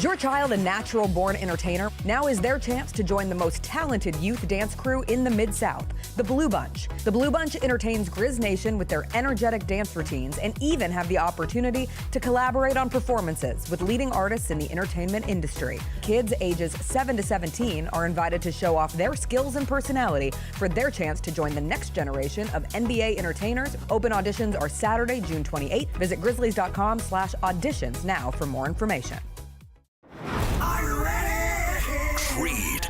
Is your child a natural-born entertainer? Now is their chance to join the most talented youth dance crew in the Mid-South, the Blue Bunch. The Blue Bunch entertains Grizz Nation with their energetic dance routines and even have the opportunity to collaborate on performances with leading artists in the entertainment industry. Kids ages 7 to 17 are invited to show off their skills and personality for their chance to join the next generation of NBA entertainers. Open auditions are Saturday, June 28th. Visit grizzlies.com/auditions now for more information. Are you ready? Creed.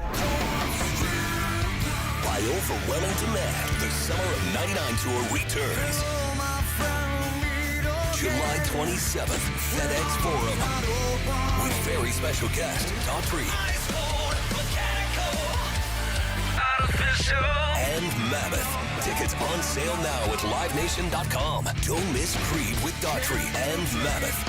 By overwhelming demand, the Summer of '99 tour returns. July 27th, FedEx Forum. With very special guest, Daughtry. And Mammoth. Tickets on sale now at livenation.com. Don't miss Creed with Daughtry and Mammoth.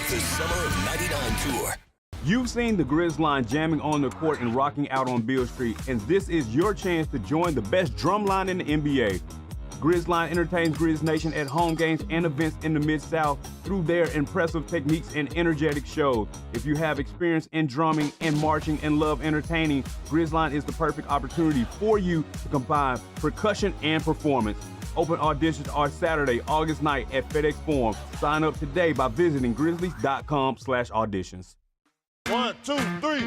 The Summer of '99 tour. You've seen the Grizz line jamming on the court and rocking out on Beale Street, and this is your chance to join the best drum line in the NBA. Grizz line entertains Grizz Nation at home games and events in the Mid-South through their impressive techniques and energetic shows. If you have experience in drumming and marching and love entertaining, Grizz line is the perfect opportunity for you to combine percussion and performance. Open auditions are Saturday, August 9th at FedEx Forum. Sign up today by visiting grizzlies.com/auditions. 1, 2, 3.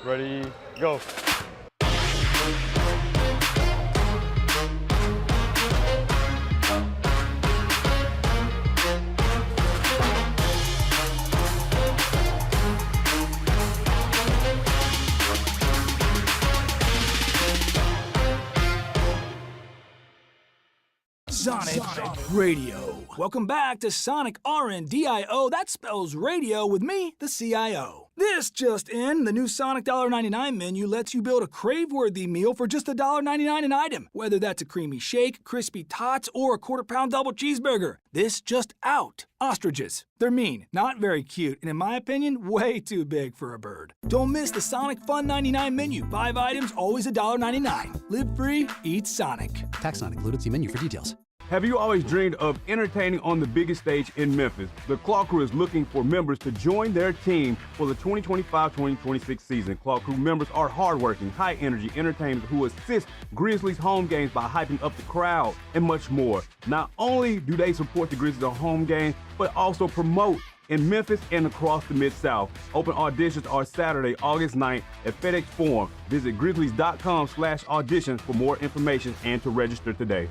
Ready, go. Sonic Radio. Welcome back to Sonic RNDIO. That spells radio with me, the CIO. This just in, the new Sonic $1.99 menu lets you build a crave-worthy meal for just $1.99 an item, whether that's a creamy shake, crispy tots, or a quarter-pound double cheeseburger. This just out. Ostriches. They're mean, not very cute, and in my opinion, way too big for a bird. Don't miss the Sonic Fun 99 menu. 5 items, always $1.99. Live free, eat Sonic. Tax not included. See menu for details. Have you always dreamed of entertaining on the biggest stage in Memphis? The Claw Crew is looking for members to join their team for the 2025-2026 season. Claw Crew members are hardworking, high-energy entertainers who assist Grizzlies home games by hyping up the crowd and much more. Not only do they support the Grizzlies on home games, but also promote in Memphis and across the Mid-South. Open auditions are Saturday, August 9th at FedEx Forum. Visit grizzlies.com/auditions for more information and to register today.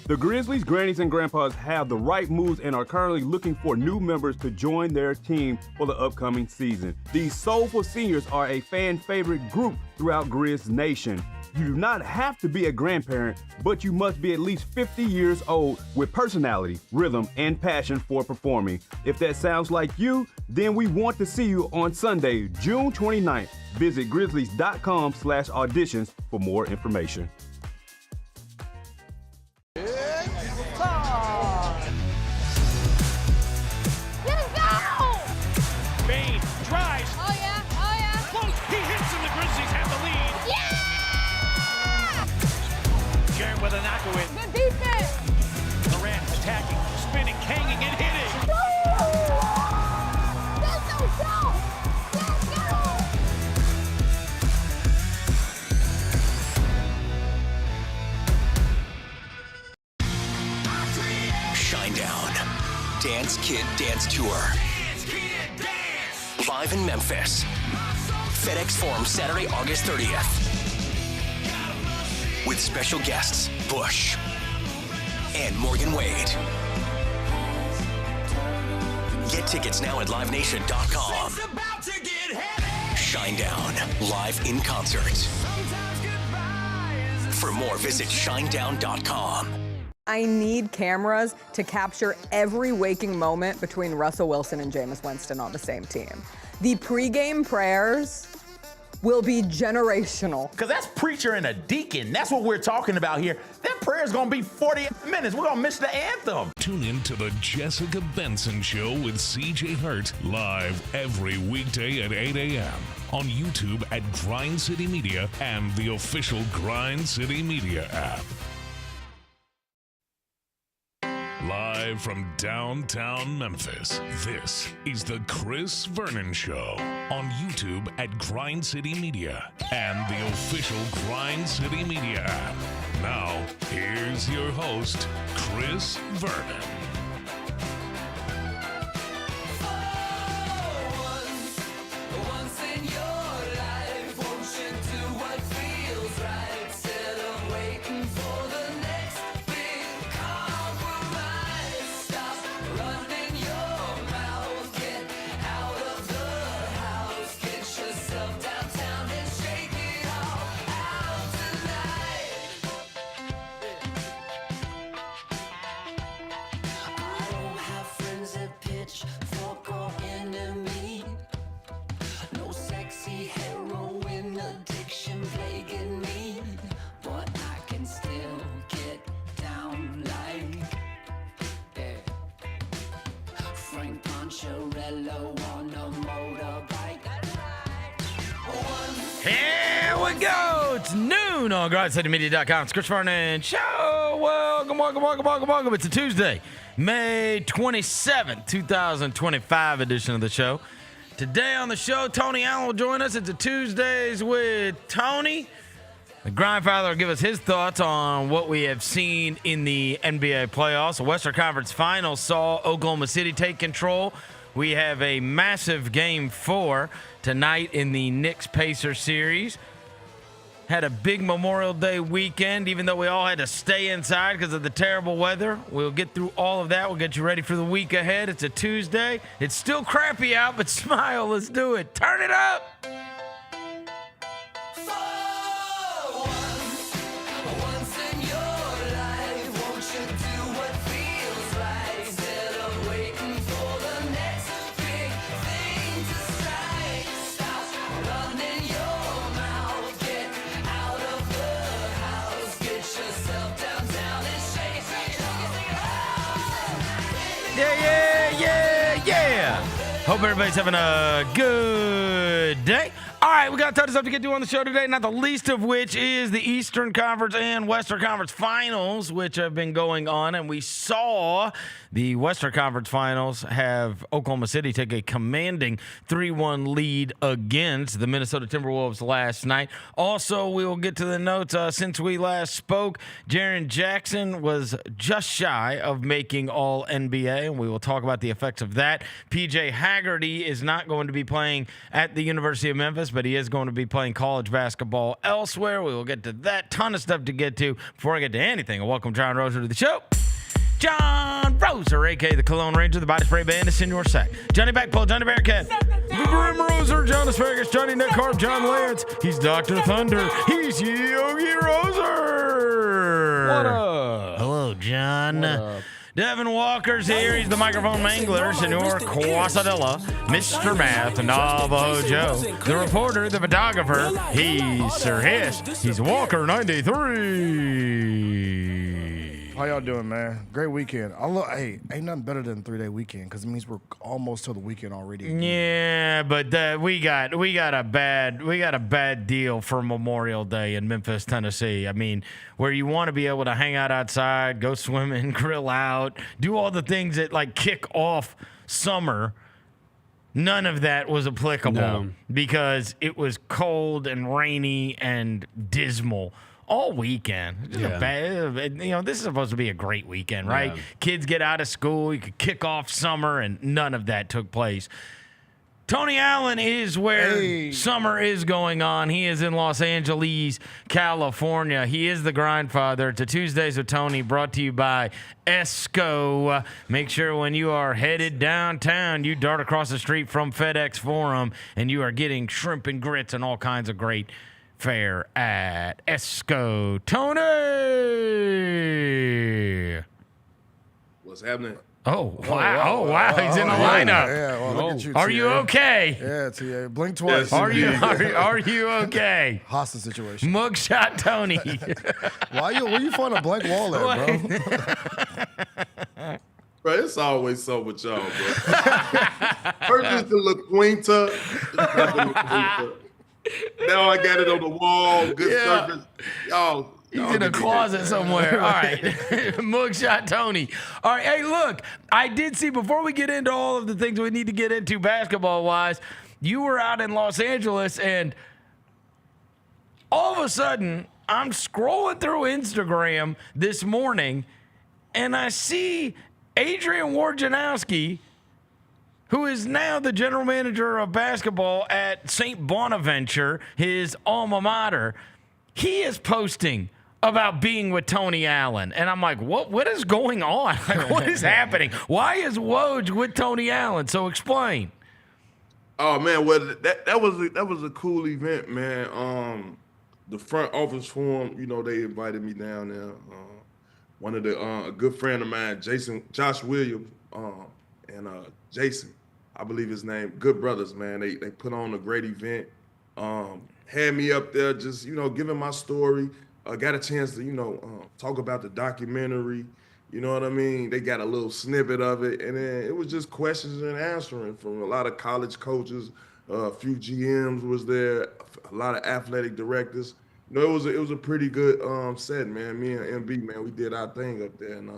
The Grizzlies, grannies, and grandpas have the right moves and are currently looking for new members to join their team for the upcoming season. These soulful seniors are a fan favorite group throughout Grizz Nation. You do not have to be a grandparent, but you must be at least 50 years old with personality, rhythm, and passion for performing. If that sounds like you, then we want to see you on Sunday, June 29th. Visit grizzlies.com/auditions for more information. With a knockaway. Good defense. Durant attacking, spinning, hanging, and hitting. Let's go. Shinedown. Dance Kid Dance Tour. Live in Memphis. FedEx Forum, Saturday, August 30th. With special guests, Bush and Morgan Wade. Get tickets now at livenation.com. Shinedown, live in concert. For more, visit shinedown.com. I need cameras to capture every waking moment between Russell Wilson and Jameis Winston on the same team. The pregame prayers will be generational. Because that's preacher and a deacon. That's what we're talking about here. That prayer's going to be 40 minutes. We're going to miss the anthem. Tune in to the Jessica Benson Show with CJ Hurt live every weekday at 8 a.m. on YouTube at Grind City Media and the official Grind City Media app. Live from downtown Memphis, this is the Chris Vernon Show on YouTube at Grind City Media and the official Grind City Media app. Now, here's your host, Chris Vernon. Here we go. It's noon on GrindCityMedia.com. It's Chris Vernon Show. Welcome. It's a Tuesday, May 27th, 2025 edition of the show. Today on the show, Tony Allen will join us. It's a Tuesdays with Tony. The Grindfather will give us his thoughts on what we have seen in the NBA playoffs. The Western Conference Finals saw Oklahoma City take control. We have a massive Game 4 tonight in the Knicks-Pacers series. Had a big Memorial Day weekend, even though we all had to stay inside because of the terrible weather. We'll get through all of that. We'll get you ready for the week ahead. It's a Tuesday. It's still crappy out, but smile. Let's do it. Turn it up. Yeah. Hope everybody's having a good day. All right, we got a ton of stuff to get to on the show today, not the least of which is the Eastern Conference and Western Conference Finals, which have been going on. And we saw the Western Conference Finals have Oklahoma City take a commanding 3-1 lead against the Minnesota Timberwolves last night. Also, we will get to the notes. Since we last spoke, Jaren Jackson was just shy of making All NBA, and we will talk about the effects of that. PJ Haggerty is not going to be playing at the University of Memphis, but he is going to be playing college basketball elsewhere. We will get to that. Ton of stuff to get to. Before I get to anything, I welcome John Roser to the show. John Roser, a.k.a. the Cologne Ranger, the Body Spray Bandit, in your sack. Johnny Backpull, Johnny Bearcat, the Grim Roser, John Asparagus, Johnny Netcarp, John Lance. He's Dr. Thunder. He's Yogi Roser. What up? Hello, John. What up? Devin Walker's here. He's the microphone mangler, Senor Quasadilla, Mr. Math, Navajo Joe, the reporter, the photographer. He's Sir Hiss. He's Walker 93. How y'all doing, man? Great weekend. Hey, ain't nothing better than a 3-day weekend because it means we're almost to the weekend already. Yeah, but we got a bad deal for Memorial Day in Memphis, Tennessee. I mean, where you want to be able to hang out outside, go swimming, grill out, do all the things that like kick off summer. None of that was applicable because it was cold and rainy and dismal all weekend. This is supposed to be a great weekend, right? Yeah. Kids get out of school, you could kick off summer, and none of that took place. Tony Allen is where summer is going on. He is in Los Angeles, California. He is the Grindfather. It's a Tuesdays with Tony, brought to you by ESCO. Make sure when you are headed downtown, you dart across the street from FedEx Forum, and you are getting shrimp and grits and all kinds of great fare at ESCO. Tony! What's happening? Oh, wow. Oh, wow. He's in the lineup. Yeah, well, look at you, Are you okay? Yeah, TA. Blink twice. Are you okay? Hostage situation. Mugshot Tony. Where you find a blank wall at, bro? Bro, it's always so with y'all, bro. First is the La Quinta. Now I got it on the wall. Good surface. Y'all He's in a closet somewhere. All right. Mugshot Tony. All right. Hey, look, I did see, before we get into all of the things we need to get into basketball-wise, you were out in Los Angeles, and all of a sudden, I'm scrolling through Instagram this morning, and I see Adrian Wojnarowski, who is now the general manager of basketball at St. Bonaventure, his alma mater. He is posting about being with Tony Allen. And I'm like, what is going on? Like, what is happening? Why is Woj with Tony Allen? So explain. Oh man, well that was a cool event, man. The front office forum, you know, they invited me down there. One of the a good friend of mine, Josh Williams, and Jason, I believe his name, good brothers, man. They put on a great event. Had me up there, just, you know, giving my story. Got a chance to, you know, talk about the documentary. You know what I mean? They got a little snippet of it, and then it was just questions and answering from a lot of college coaches. A few GMs was there, a lot of athletic directors. You know, it was a pretty good set, man. Me and MB, man, we did our thing up there, and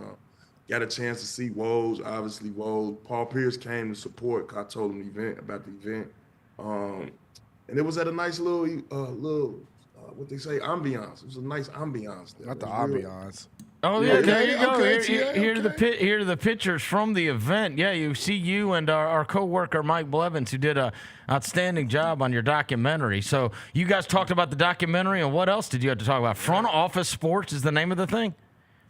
got a chance to see Woj. Obviously, Woj. Paul Pierce came to support. I told him about the event, and it was at a nice little what they say, ambiance. It was a nice ambiance there. Not the ambiance. Oh yeah, there you go. Okay, Here are the pictures from the event. Yeah, you see you and our co-worker Mike Blevins, who did a outstanding job on your documentary. So you guys talked about the documentary, and what else did you have to talk about? Front Office Sports is the name of the thing?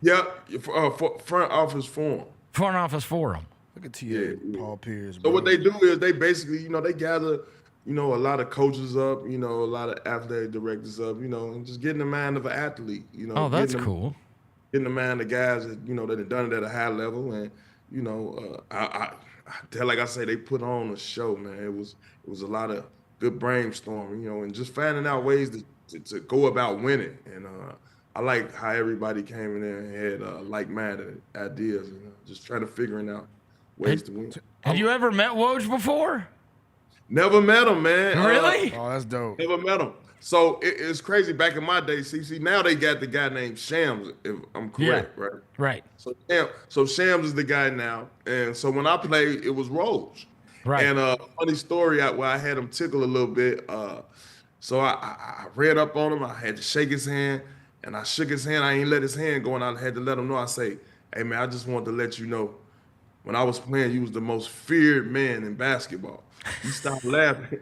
Yeah, Front Office Forum. Front Office Forum. Look at you, Paul Pierce. So what they do is they basically, you know, they gather, you know, a lot of coaches up, you know, a lot of athletic directors up, you know, and just getting the mind of an athlete, you know. Oh, that's cool. Getting the mind of guys that, you know, that have done it at a high level. And, you know, like I say, they put on a show, man. It was a lot of good brainstorming, you know, and just finding out ways to go about winning. And I like how everybody came in there and had like-minded ideas, you know, just trying to figuring out ways to win. Have you ever met Woj before? Never met him, man. Really? Oh, that's dope. Never met him. So it's crazy. Back in my day, see, now they got the guy named Shams, if I'm correct, right? Right. So Shams is the guy now. And so when I played, it was Woj. Right. And funny story, where I had him tickle a little bit. So I read up on him. I had to shake his hand, and I shook his hand. I ain't let his hand go, and I had to let him know. I say, hey, man, I just wanted to let you know, when I was playing, you was the most feared man in basketball. He started laughing.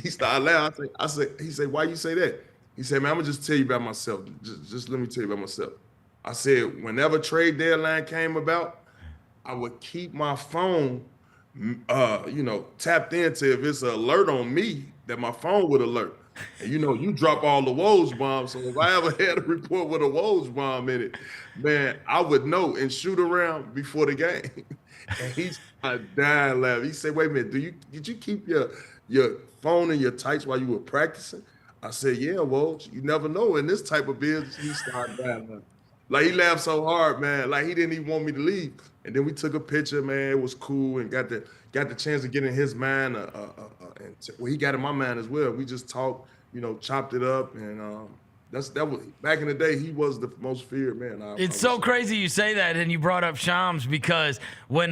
He said, why you say that? He said, man, I'm gonna just tell you about myself. Just let me tell you about myself. I said, whenever trade deadline came about, I would keep my phone, you know, tapped into, if it's an alert on me, that my phone would alert. And you know, you drop all the Woj bombs. So if I ever had a report with a Woj bomb in it, man, I would know and shoot around before the game. And he's dying laughing. He said, wait a minute, did you keep your phone in your tights while you were practicing? I said, yeah, Woj, you never know. In this type of business, he started dying laughing. Like, he laughed so hard, man. Like, he didn't even want me to leave. And then we took a picture, man. It was cool, and got the chance to get in his mind. He got in my mind as well. We just talked, you know, chopped it up, and that was back in the day. He was the most feared man. It's so crazy you say that, and you brought up Shams, because when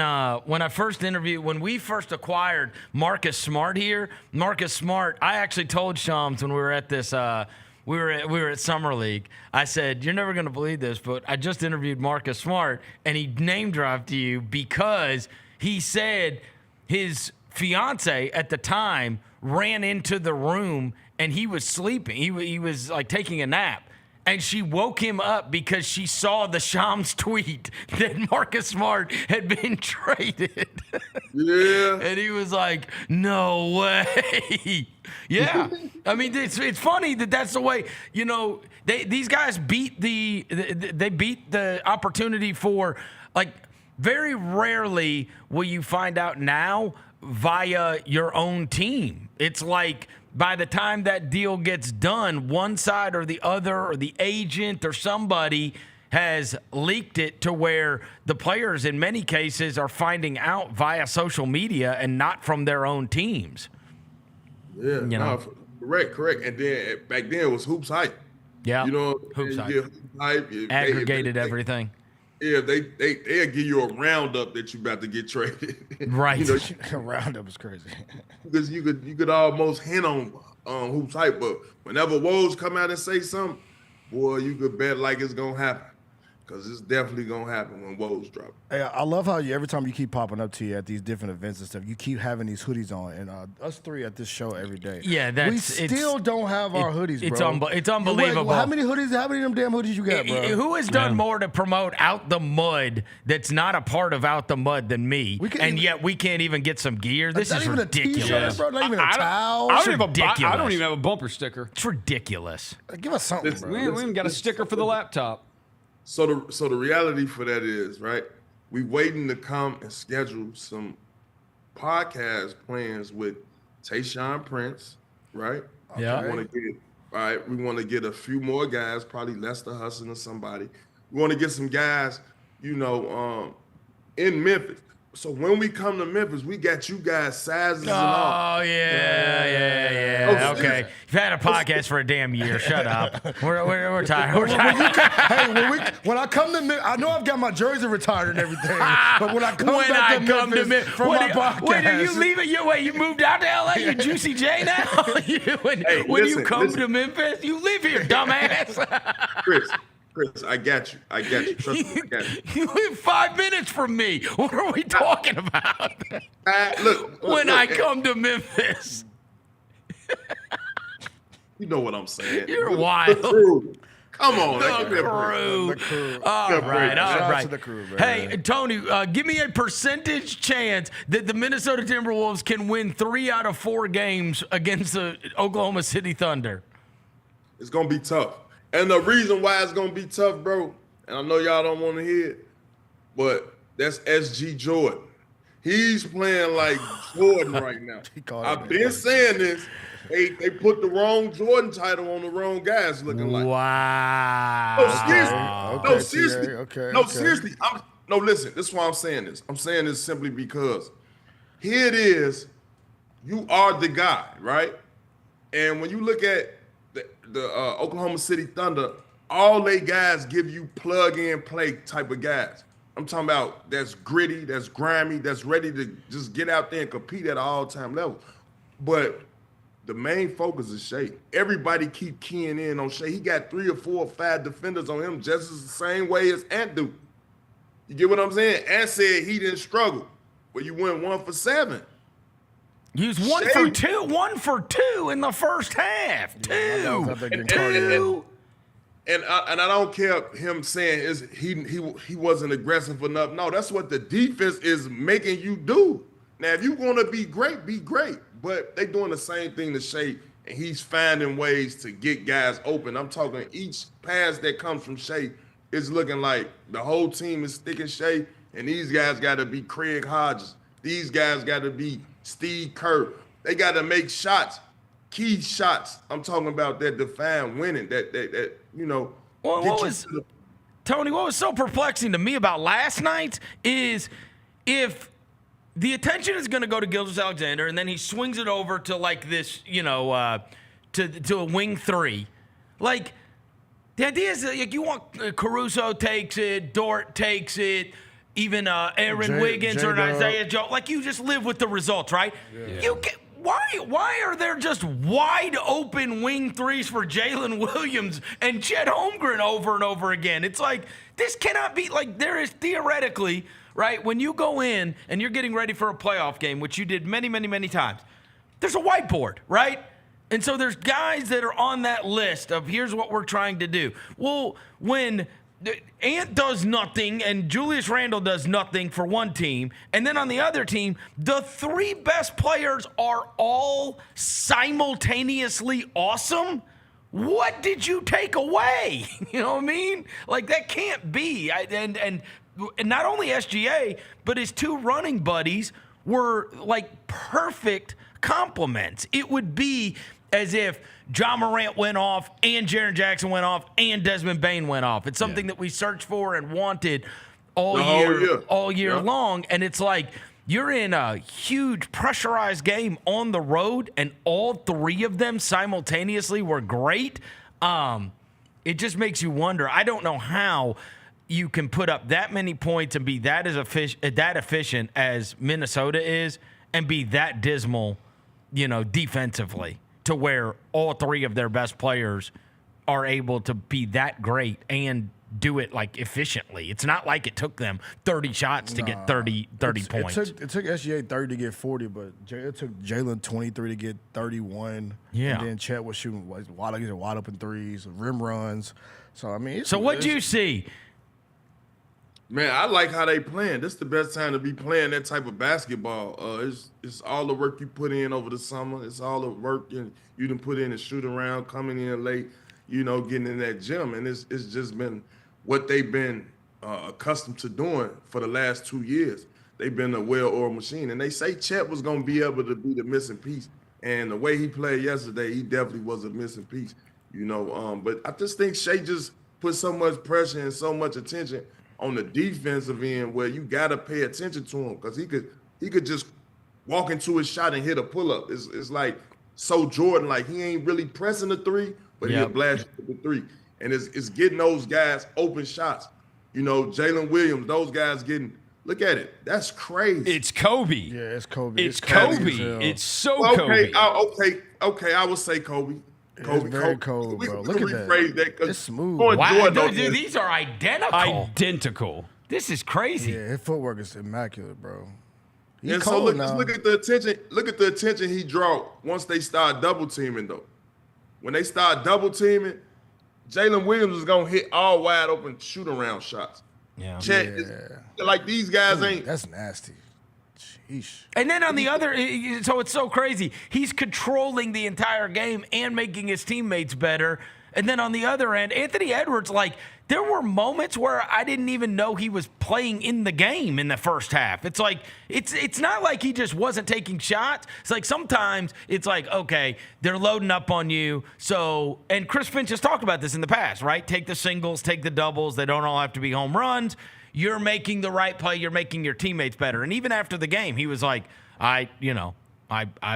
we first acquired Marcus Smart here, I actually told Shams when we were at this. We were at Summer League. I said, you're never going to believe this, but I just interviewed Marcus Smart, and he name dropped you because he said his fiance at the time ran into the room and he was sleeping. He was like taking a nap. And she woke him up because she saw the Shams tweet that Marcus Smart had been traded. Yeah. And he was like, no way. Yeah. I mean, it's funny that's the way, you know, these guys beat the opportunity for, like, very rarely will you find out now via your own team. It's like, by the time that deal gets done, one side or the other, or the agent or somebody has leaked it to where the players in many cases are finding out via social media and not from their own teams. Yeah, correct. And then back then it was hoops hype. Yeah. You know, Hoops you hype. get hoop hype. Aggregated everything. Yeah, they'll give you a roundup that you about to get traded. Right. You know, A roundup is crazy. because you could almost hint on hoops hype, but whenever Woj come out and say something, boy, you could bet like it's gonna happen. Because it's definitely going to happen when Woj drop. Hey, I love how every time you keep popping up to you at these different events and stuff, you keep having these hoodies on. And us three at this show every day. Yeah, we still don't have our hoodies, bro. It's unbelievable. How many of them damn hoodies you got, bro? Who has done more to promote Out the Mud that's not a part of Out the Mud than me? Yet we can't even get some gear. This is ridiculous. Bro, not even a towel. I don't even have a bumper sticker. It's ridiculous. Give us something, bro. We even got a sticker for the laptop. So the reality for that is, right, we waiting to come and schedule some podcast plans with Tayshaun Prince, right? Yeah. We want to get a few more guys, probably Lester Hudson or somebody. We want to get some guys, in Memphis. So when we come to Memphis, we got you guys sizes and all. Oh, yeah. Okay. You've had a podcast for a damn year. Shut up. We're tired. We're tired. When I come to Memphis, I know I've got my jersey retired and everything, but when I come to Memphis for my podcast. Wait, are you leaving? You moved out to L.A.? You Juicy J now? When you come to Memphis, you live here, dumbass. Chris, I got you. Trust me, I got you. You live 5 minutes from me. What are we talking about? Look, I come to Memphis. You know what I'm saying. You're wild. The crew. Come on. The crew. All right. Shout out to the crew, man. Hey, Tony, give me a percentage chance that the Minnesota Timberwolves can win 3 out of 4 games against the Oklahoma City Thunder. It's going to be tough. And the reason why it's going to be tough, bro, and I know y'all don't want to hear it, but that's SG Jordan. He's playing like Jordan right now. I've been saying this. They put the wrong Jordan title on the wrong guys looking like. Wow. No, seriously. Listen, this is why I'm saying this. I'm saying this simply because here it is. You are the guy, right? And when you look at the Oklahoma City Thunder, all they guys give you plug-and-play type of guys. I'm talking about that's gritty, that's grimy, that's ready to just get out there and compete at an all-time level. But the main focus is Shea. Everybody keep keying in on Shea. He got 3 or 4 or 5 defenders on him just as the same way as Ant do. You get what I'm saying? Ant said he didn't struggle, but you went 1 for 7. He was 1 for 2 in the first half. 2. And I don't care him saying he wasn't aggressive enough. No, that's what the defense is making you do. Now, if you want to be great, be great. But they doing the same thing to Shea, and he's finding ways to get guys open. I'm talking each pass that comes from Shea is looking like the whole team is sticking Shea, and these guys got to be Craig Hodges. These guys got to be Steve Kerr. They got to make shots, key shots. I'm talking about that define winning, that Tony, what was so perplexing to me about last night is if the attention is going to go to Gilgeous-Alexander and then he swings it over to like this, to a wing 3. Like, the idea is like you want Caruso takes it, Dort takes it, even Aaron Wiggins or Isaiah Joe. Like, you just live with the results, right? Yeah. Why are there just wide open wing 3s for Jalen Williams and Chet Holmgren over and over again? It's like, this cannot be, like, there is theoretically, right, when you go in and you're getting ready for a playoff game, which you did many, many, many times, there's a whiteboard, right? And so there's guys that are on that list of here's what we're trying to do. Well, when Ant does nothing and Julius Randle does nothing for one team, and then on the other team, the 3 best players are all simultaneously awesome, what did you take away? You know what I mean? Like, that can't be. And not only SGA, but his 2 running buddies were like perfect compliments. It would be as if John Morant went off and Jaren Jackson went off and Desmond Bane went off. It's something that we searched for and wanted all year long. And it's like you're in a huge pressurized game on the road and all 3 of them simultaneously were great. It just makes you wonder. I don't know how you can put up that many points and be that efficient as Minnesota is and be that dismal, defensively to where all three of their best players are able to be that great and do it like efficiently. It's not like it took them 30 shots to get 30 points. It took SGA 30 to get 40, but it took Jalen 23 to get 31. Yeah. And then Chet was shooting wide open threes, rim runs. So, I mean. So what'd you see? Man, I like how they playing. This is the best time to be playing that type of basketball. It's all the work you put in over the summer. It's all the work you done put in and shoot around, coming in late, getting in that gym. And it's just been what they've been accustomed to doing for the last 2 years. They've been a well-oiled machine. And they say Chet was going to be able to be the missing piece. And the way he played yesterday, he definitely was a missing piece, But I just think Shea just put so much pressure and so much attention on the defensive end where you got to pay attention to him because he could just walk into his shot and hit a pull-up. It's like so Jordan, like he ain't really pressing the three, but he'll blast the three. And it's getting those guys open shots. Jalen Williams, those guys getting – look at it. That's crazy. It's Kobe. Yeah, it's Kobe. It's Kobe. It's so Kobe. Okay, I would say Kobe. It's very cold, bro. Look at that. It's smooth. Wow, dude, these are identical. Identical. This is crazy. Yeah, his footwork is immaculate, bro. And so look at the attention. Look at the attention he draw once they start double teaming though. When they start double teaming, Jalen Williams is gonna hit all wide open shoot around shots. Yeah. Chet, like these guys ain't. That's nasty. Sheesh. And then on the other, so it's so crazy. He's controlling the entire game and making his teammates better. And then on the other end, Anthony Edwards, like, there were moments where I didn't even know he was playing in the game in the first half. It's like, it's not like he just wasn't taking shots. It's like sometimes it's like, okay, they're loading up on you. So, and Chris Finch has talked about this in the past, right? Take the singles, take the doubles. They don't all have to be home runs. You're making the right play. You're making your teammates better. And even after the game, he was like, I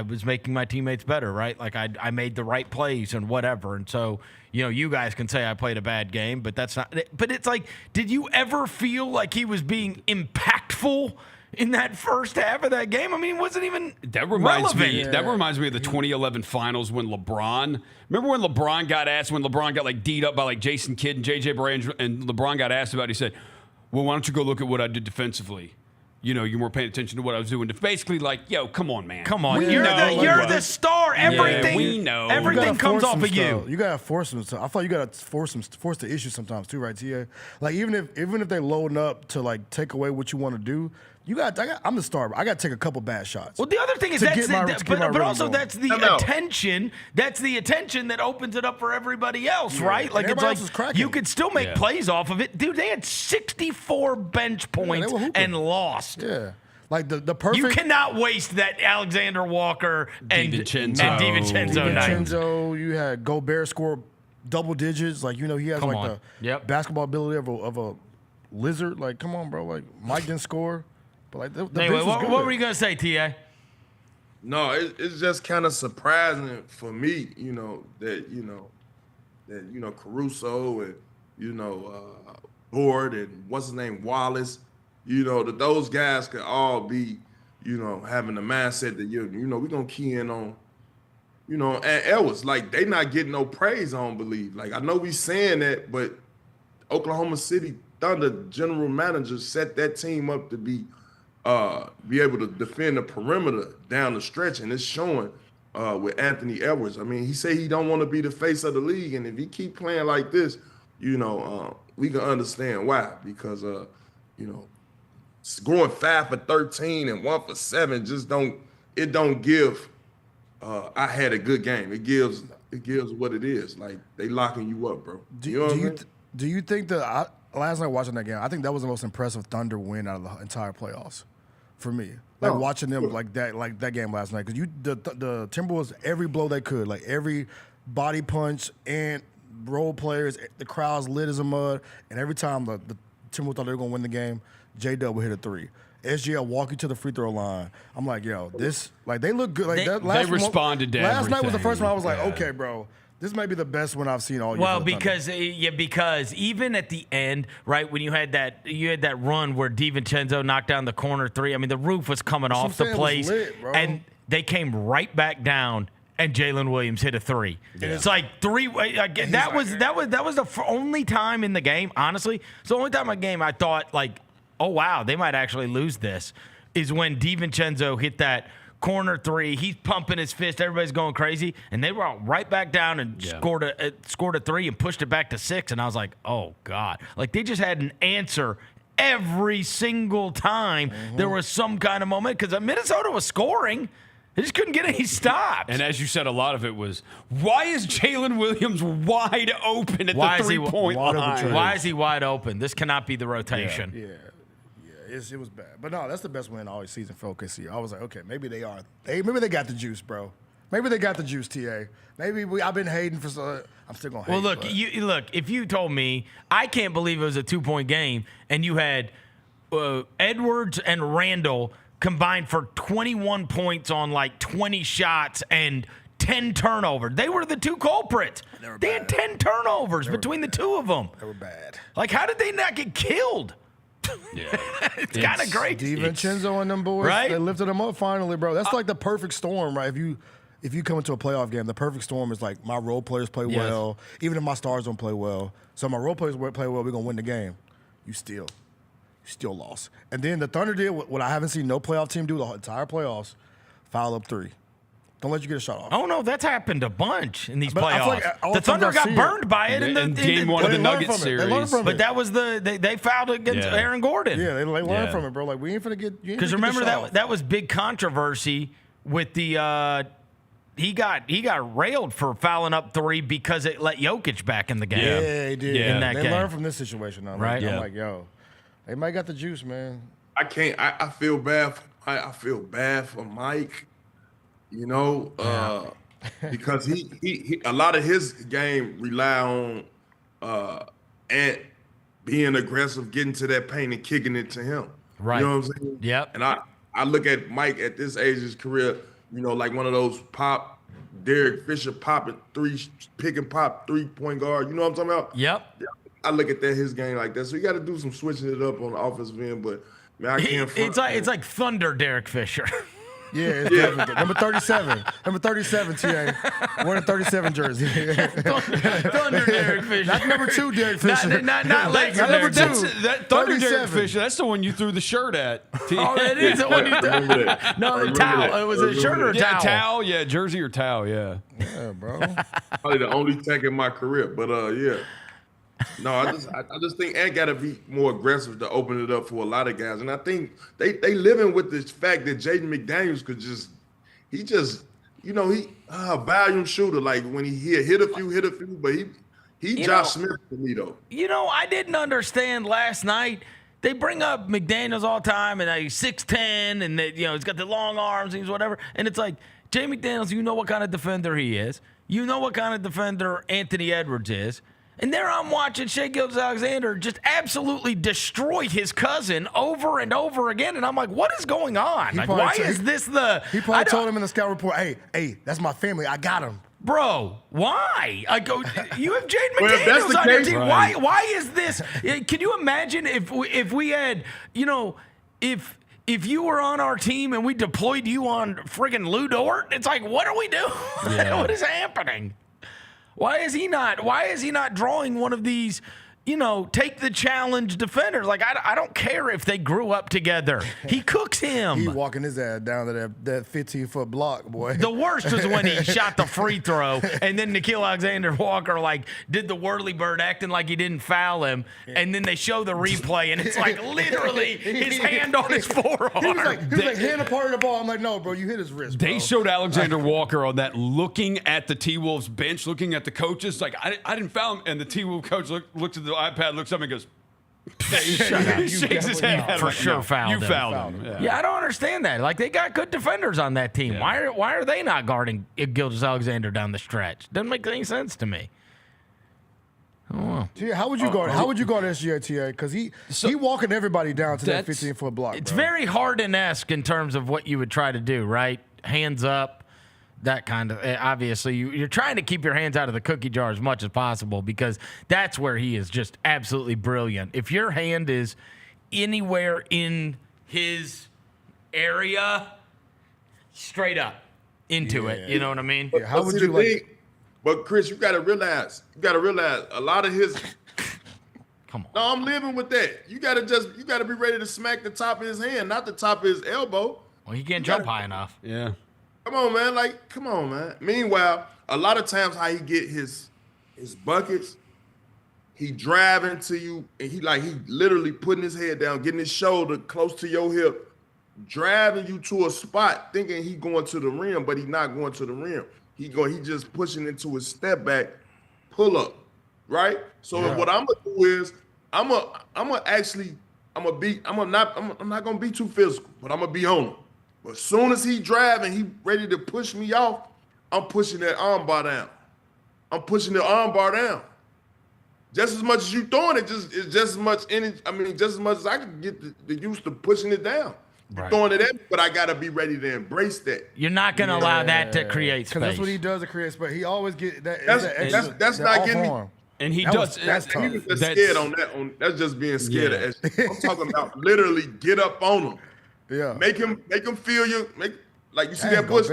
was making my teammates better, right? Like I made the right plays and whatever. And so, you guys can say I played a bad game, but that's not. But it's like, did you ever feel like he was being impactful in that first half of that game? I mean, it wasn't even relevant. That reminds me of the 2011 finals when LeBron. Remember when LeBron got asked, when LeBron got like D'd up by like Jason Kidd and JJ Barea, and LeBron got asked about it, he said, well, why don't you go look at what I did defensively? You weren't paying attention to what I was doing. Basically, like, yo, come on, man. Come on. You're the star. Everything, we know. Everything comes off of you. You gotta force them. I thought you gotta force the issue sometimes too, right, TA? Like even if they loading up to like take away what you want to do, I'm the star. I got to take a couple bad shots. Well, the other thing is but also that's the attention. That's the attention that opens it up for everybody else, right? Like it's like you could still make plays off of it, dude. They had 64 bench points and lost. Yeah. Like the perfect. You cannot waste that Alexander Walker and DiVincenzo night. DiVincenzo, you had Gobert score double digits. Like he has the basketball ability of a lizard. Like, come on, bro. Like Mike didn't score. But like anyway, what were you gonna say, TA? No, it's just kind of surprising for me, that Caruso and Board and what's his name, Wallace, that those guys could all be, having the mindset that we're gonna key in on, and Edwards, like they not getting no praise, I don't believe. Like I know we saying that, but Oklahoma City Thunder general manager set that team up to be able to defend the perimeter down the stretch, and it's showing with Anthony Edwards. I mean, he said he don't want to be the face of the league, and if he keep playing like this, we can understand why. Because going 5 for 13 and 1 for 7 just don't give. I had a good game. It gives what it is. Like they locking you up, bro. Do you think that last night watching that game, I think that was the most impressive Thunder win out of the entire playoffs for me. Like watching them like that game last night, because the Timberwolves, every blow they could, like every body punch and role players, the crowds lit as a mud, and every time the Timberwolves thought they were gonna win the game, J-Dub would hit a 3. SGA walk you to the free throw line. I'm like, yo, this, like they look good. Like they responded to last everything. night was the first one I was like, okay, bro. This might be the best one I've seen all year. Well, because even at the end, right, when you had that run where DiVincenzo knocked down the corner three. I mean, the roof was coming off the place, and they came right back down. And Jalen Williams hit a three. Yeah. It's like three. That was the only time in the game. Honestly, it's the only time in the game I thought like, oh wow, they might actually lose this. Is when DiVincenzo hit that corner three. He's pumping his fist. Everybody's going crazy, and they were all right back down and scored a three and pushed it back to 6. And I was like, oh god, like they just had an answer every single time there was some kind of moment because Minnesota was scoring. They just couldn't get any stops. And as you said, a lot of it was, why is Jalen Williams wide open at the 3-point line? Why is he wide open? This cannot be the rotation. Yeah. It was bad. But no, that's the best win all season for OKC. I was like, okay, maybe they are. Maybe they got the juice, bro. Maybe they got the juice, TA. Maybe I've been hating for so. I'm still gonna hate. Well, look, if you told me, I can't believe it was a 2-point game, and you had Edwards and Randall combined for 21 points on like 20 shots and 10 turnovers. They were the two culprits. They had 10 turnovers between the two of them. They were bad. Like, how did they not get killed? Yeah, it's kind of great. DiVincenzo and them boys, right? They lifted them up finally, bro. That's like the perfect storm, right? If you come into a playoff game, the perfect storm is like my role players play well, even if my stars don't play well. So my role players play well, we're gonna win the game. You still lost. And then the Thunder did what I haven't seen no playoff team do the entire playoffs: foul up 3. Don't let you get a shot off. Oh no, that's happened a bunch in these playoffs. The Thunder got burned by it in game 1 of the Nuggets series. But that was they fouled against Aaron Gordon. Yeah, they learned from it, bro. Like we ain't finna get. Because remember that was big controversy with the. He got railed for fouling up 3 because it let Jokic back in the game. Yeah, he did. In that they game. learned from this situation now, right? I'm like, yo, they might got the juice, man. I can't. I feel bad. I feel bad for Mike. You know, because he a lot of his game rely on Ant being aggressive, getting to that paint and kicking it to him. Right. You know what I'm saying? Yep. And I look at Mike at this age of his career, you know, like one of those Derek Fisher pick and pop 3-point guard. You know what I'm talking about? Yep. I look at his game like that. So you got to do some switching it up on the offensive end, but man, I can't. It's like Thunder Derek Fisher. Yeah, it's definitely number 37. Number 37, TA. Wearing a 37 jersey. Thunder Derek Fisher. Not number 2 Derek Fisher. Not Lakers. Not number 2. That Thunder Derek Fisher, that's the one you threw the shirt at. Oh, that is the one you threw. No, the towel. It was a shirt or a towel? Towel, yeah. Jersey or towel, yeah. Yeah, bro. Probably the only tech in my career, but yeah. No, I just think Ant got to be more aggressive to open it up for a lot of guys, and I think they living with this fact that Jaden McDaniels could just volume shooter. Like when he hit a few, but he Josh Smith to me though. You know, I didn't understand last night. They bring up McDaniels all the time, and he's 6'10", and he's got the long arms and he's whatever, and it's like Jay McDaniels. You know what kind of defender he is. You know what kind of defender Anthony Edwards is. And there I'm watching Shai Gilgeous-Alexander just absolutely destroy his cousin over and over again. And I'm like, what is going on? Like, why is this the... He probably told him in the scout report, hey, that's my family. I got him. Bro, why? I go, you have Jaden McDaniels on your team. Right. Why is this? Can you imagine if we had, if you were on our team and we deployed you on friggin' Lou Dort? It's like, what are we doing? Yeah. What is happening? Why is he not drawing one of these, take the challenge defenders? Like, I don't care if they grew up together. He cooks him. He walking his ass down to that 15-foot block, boy. The worst was when he shot the free throw, and then Nickeil Alexander-Walker, did the whirly bird acting like he didn't foul him, and then they show the replay, and it's literally his hand on his forearm. He was like hand apart of the ball. I'm like, no, bro, you hit his wrist, bro. They showed Alexander-Walker on that looking at the T-Wolves bench, looking at the coaches, like, I didn't foul him, and the T-Wolves coach looked at the iPad, looks up and goes, he shakes his head. For sure fouled him. You fouled him. Yeah, I don't understand that. Like, they got good defenders on that team. Yeah. Why are they not guarding Gilgeous-Alexander down the stretch? Doesn't make any sense to me. Oh. How would you guard? How would you guard SGA, TA? Because he walking everybody down to that 15-foot block. It's bro. very Harden-esque in terms of what you would try to do, right? Hands up. that kind of obviously you're trying to keep your hands out of the cookie jar as much as possible because that's where he is just absolutely brilliant. If your hand is anywhere in his area, straight up into it. You know what I mean? But, how would you like? But Chris, you gotta realize a lot of his. Come on. No, I'm living with that. You gotta be ready to smack the top of his hand, not the top of his elbow. Well, he can't jump high enough. Yeah. Come on, man. Come on, man. Meanwhile, a lot of times how he get his buckets, he driving to you, and he literally putting his head down, getting his shoulder close to your hip, driving you to a spot, thinking he going to the rim, but he not going to the rim. He just pushing into his step back, pull up, right? So what I'm gonna do is I'm not gonna be too physical, but I'm gonna be on him. But as soon as he driving, he ready to push me off, I'm pushing that arm bar down. I'm pushing the arm bar down. Just as much as you throwing it, just as much just as much as I can get the use to pushing it down. Right. Throwing it at me, but I gotta be ready to embrace that. You're not gonna allow that to create space. Because that's what he does to create space. He always get that. That's not getting me. And he does. That's scared on that. That's just being scared of SGA. I'm talking about literally get up on him. Yeah. Make him feel you. Like you see that push.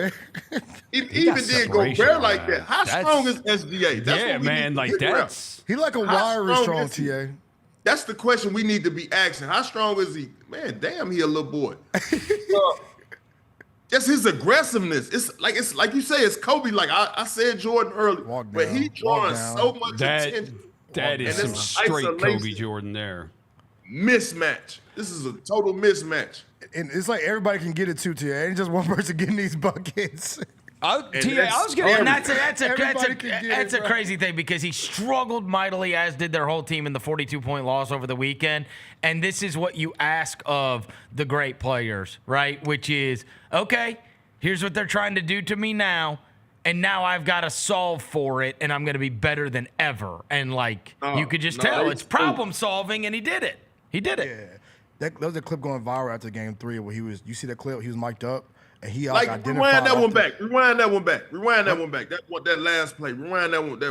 He even did go bare like that. How strong is SGA? That's man. Like that's. He like a wiry strong TA. That's the question we need to be asking. How strong is he? Man, damn, he a little boy. Just his aggressiveness. It's like you say, it's Kobe. Like I said Jordan earlier, but he drawing so much attention. That is some straight Kobe Jordan there. Mismatch. This is a total mismatch. And it's like everybody can get it too, TA. Ain't just one person getting these buckets. That's a crazy thing because he struggled mightily, as did their whole team in the 42-point loss over the weekend. And this is what you ask of the great players, right? Which is, okay, here's what they're trying to do to me now, and now I've got to solve for it, and I'm going to be better than ever. And, you could just tell it's problem solving, and he did it. He did it. Yeah. There was a clip going viral after Game 3 where you see that clip? He was mic'd up. And he rewind that one back. Rewind that one back. That last play. Rewind that one.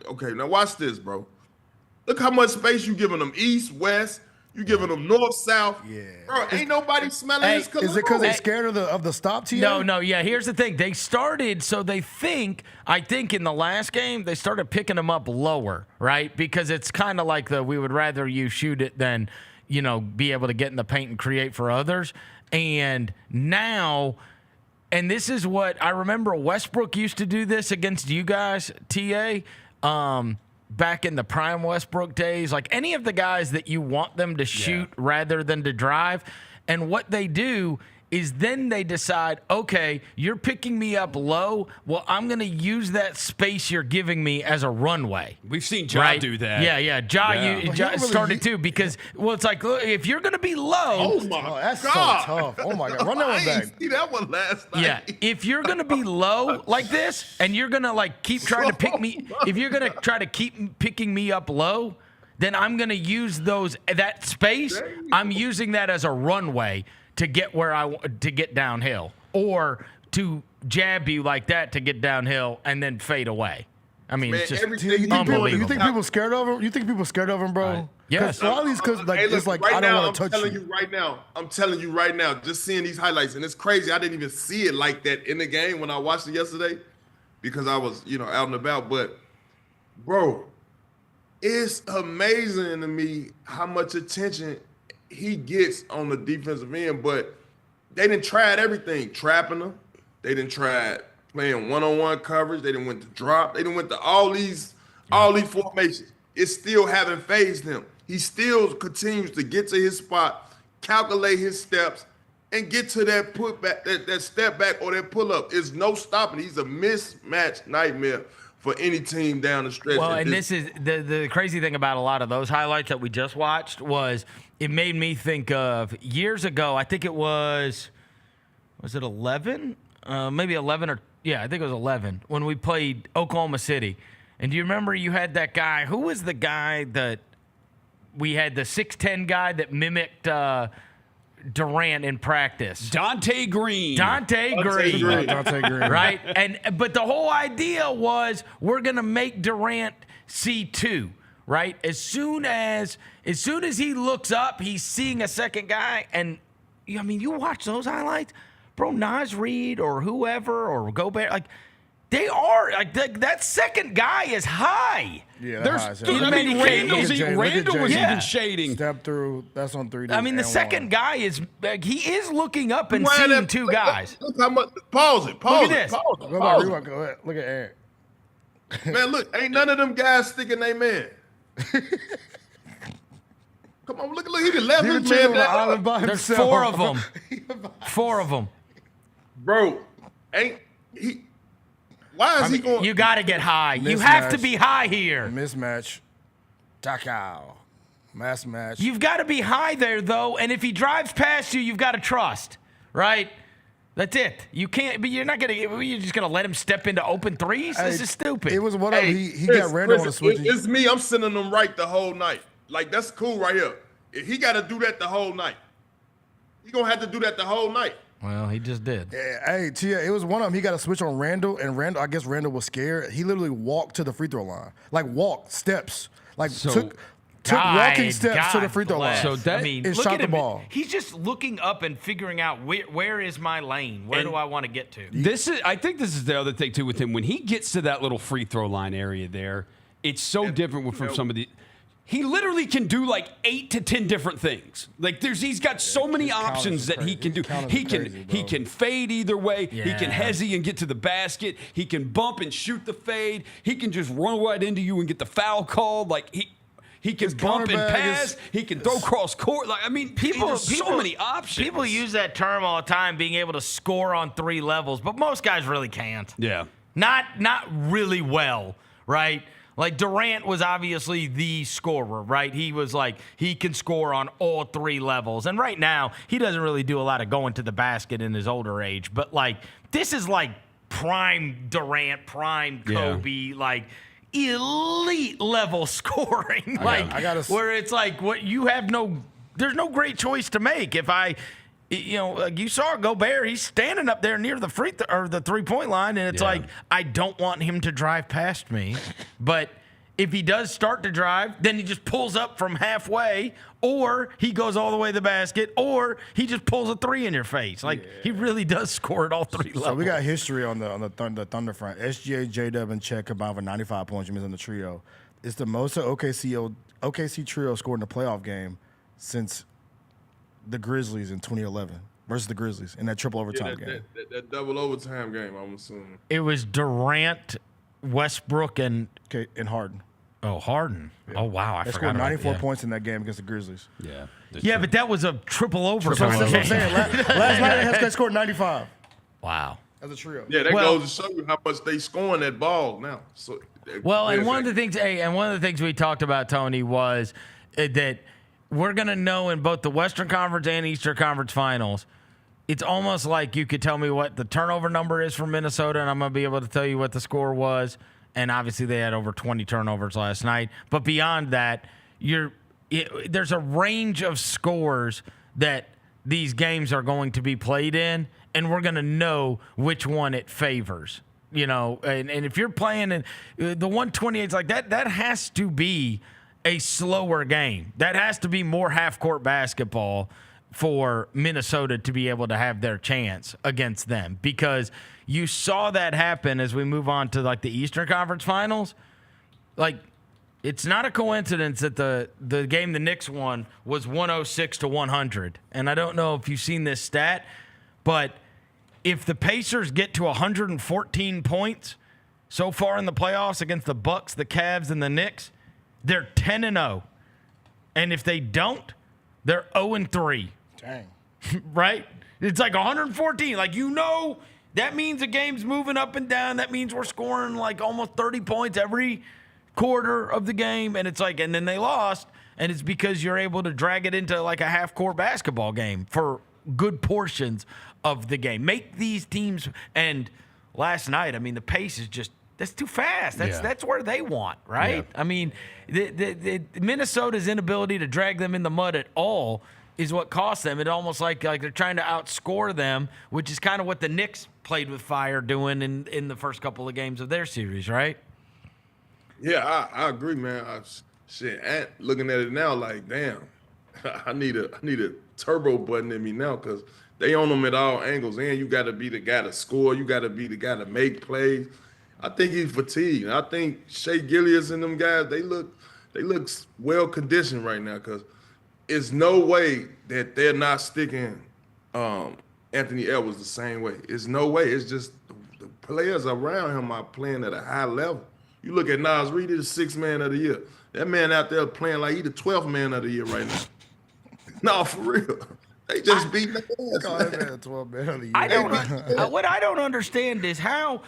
Okay, now watch this, bro. Look how much space you giving them east, west. You giving them north, south. Yeah, bro. Ain't nobody smelling this color. Is it because they're scared of the stop? No. Yeah. Here's the thing. They started. So they I think in the last game they started picking them up lower, right? Because it's kind of like we would rather you shoot it than be able to get in the paint and create for others. And now. And this is what I remember Westbrook used to do this against you guys, TA, back in the prime Westbrook days. Like any of the guys that you want them to shoot rather than to drive. And what they do is then they decide, okay, you're picking me up low. Well, I'm going to use that space you're giving me as a runway. We've seen Ja do that. Yeah. Ja started too because, it's like, look, if you're going to be low. Oh, my that's God. so tough. Oh, my God. Run that one back. I didn't see that one last night. Yeah. If you're going to be low like this and you're going to, keep trying to pick me, if you're going to try to keep picking me up low, then I'm going to use that space. I'm using that as a runway to get to get downhill, or to jab you like that to get downhill and then fade away. I mean, it's just unbelievable. You think people scared of him? You think people scared of him, bro? Yes. A lot of these, it's like I don't want to touch you. I'm telling you right now, just seeing these highlights, and it's crazy. I didn't even see it like that in the game when I watched it yesterday, because I was, out and about. But, bro, it's amazing to me how much attention he gets on the defensive end, but they didn't try everything, trapping him. They didn't try playing one-on-one coverage. They didn't went to drop. They didn't went to all these formations. It still haven't phased him. He still continues to get to his spot, calculate his steps, and get to that putback, that step back or that pull up. There's no stopping. He's a mismatch nightmare for any team down the stretch. Well, and this is the crazy thing about a lot of those highlights that we just watched was it made me think of years ago. I think it was it 11? Maybe 11 I think it was 11 when we played Oklahoma City. And do you remember you had that guy? Who was the guy that we had, the 6'10" guy that mimicked Durant in practice. Dante Green. Dante Green. Right? But the whole idea was we're going to make Durant C2, right? As soon as he looks up, he's seeing a second guy. And, I mean, you watch those highlights, bro, Naz Reid or whoever or Gobert, like, they are, like, that second guy is high. Yeah, Randall was even shading. Step through, that's on 3D. I mean, the second guy is, he is looking up and seeing two guys. Look how much, pause it. Look at this. Go ahead. Look at Aaron. Man, look, ain't none of them guys sticking their man. Come on, look, he just left his man down. There's four of them. Four of them. Bro, ain't he? Why is he going? You got to get high. You have to be high here. Mismatch. Takao. Mass match. You've got to be high there, though, and if he drives past you, you've got to trust, right? That's it. You can't, but you're just going to let him step into open threes? This is stupid. It was one of them. He got Randall on the switch. It's me. I'm sending them right the whole night. Like, that's cool right here. If he got to do that the whole night, he going to have to do that the whole night. Well, he just did. Yeah, hey, Tia, it was one of them. He got a switch on Randall, and I guess Randall was scared. He literally walked to the free throw line. Like, walked, steps. Like, took walking steps to the free throw line. So that, and shot the ball. He's just looking up and figuring out where is my lane? Where do I want to get to? I think this is the other thing, too, with him. When he gets to that little free throw line area there, it's so different from some of the – he literally can do like 8 to 10 different things. Like he's got so many options that he can do. He can fade either way. Yeah. He can hezzy and get to the basket. He can bump and shoot the fade. He can just run right into you and get the foul called. Like he can bump and pass. He can throw cross court. Like, I mean, there's so many options. People use that term all the time, being able to score on 3 levels, but most guys really can't. Yeah. Not really well, right? Like, Durant was obviously the scorer, right? He was like, he can score on all 3 levels. And right now, he doesn't really do a lot of going to the basket in his older age. But, like, this is like prime Durant, prime Kobe, like elite level scoring. Where it's like, there's no great choice to make. Like you saw Gobert, he's standing up there near the the 3-point line, and it's like, I don't want him to drive past me. But if he does start to drive, then he just pulls up from halfway, or he goes all the way to the basket, or he just pulls a 3 in your face. Like, he really does score at all 3 levels. So we got history on the Thunder front. SGA, J-Dub, and Chet combined for 95 points. You missed on the trio. It's the most OKC trio scored in a playoff game since the Grizzlies in 2011 versus the Grizzlies in that triple overtime game. That double overtime game, I'm assuming. It was Durant, Westbrook, and Harden. Oh, Harden. Yeah. Oh, wow. I forgot scored 94 points in that game against the Grizzlies. Yeah. Yeah, but that was a triple overtime. That's what I'm saying. Last night, they scored 95. Wow. As a trio. Yeah, that goes to show you how much they scoring that ball now. So, and one of the things we talked about, Tony, was that we're going to know in both the Western Conference and Eastern Conference Finals, it's almost like you could tell me what the turnover number is for Minnesota, and I'm going to be able to tell you what the score was. And obviously they had over 20 turnovers last night. But beyond that, there's a range of scores that these games are going to be played in, and we're going to know which one it favors. And if you're playing in the 128s like that, that has to be a slower game. That has to be more half-court basketball for Minnesota to be able to have their chance against them, because you saw that happen as we move on to like the Eastern Conference Finals. Like, it's not a coincidence that the game the Knicks won was 106-100. And I don't know if you've seen this stat, but if the Pacers get to 114 points so far in the playoffs against the Bucks, the Cavs, and the Knicks, they're 10-0. And if they don't, they're 0-3. Dang. Right? It's like 114. Like, that means the game's moving up and down. That means we're scoring like almost 30 points every quarter of the game. And it's like, and then they lost. And it's because you're able to drag it into like a half-court basketball game for good portions of the game. Make these teams, and last night, I mean, the pace is just, that's too fast. That's where they want, right? Yeah. I mean, the Minnesota's inability to drag them in the mud at all is what cost them. It almost like they're trying to outscore them, which is kind of what the Knicks played with fire doing in the first couple of games of their series, right? Yeah, I agree, man. And looking at it now, like, damn, I need a turbo button in me now because they on them at all angles. And you got to be the guy to score. You got to be the guy to make plays. I think he's fatigued. I think Shea Gilgeous and them guys, they look well conditioned right now because it's no way that they're not sticking Anthony Edwards the same way. It's no way. It's just the players around him are playing at a high level. You look at Nas Reed, he's the 6th man of the year. That man out there playing like he's the 12th man of the year right now. No, for real. They just beat the ass. 12 man of the year. What I don't understand is how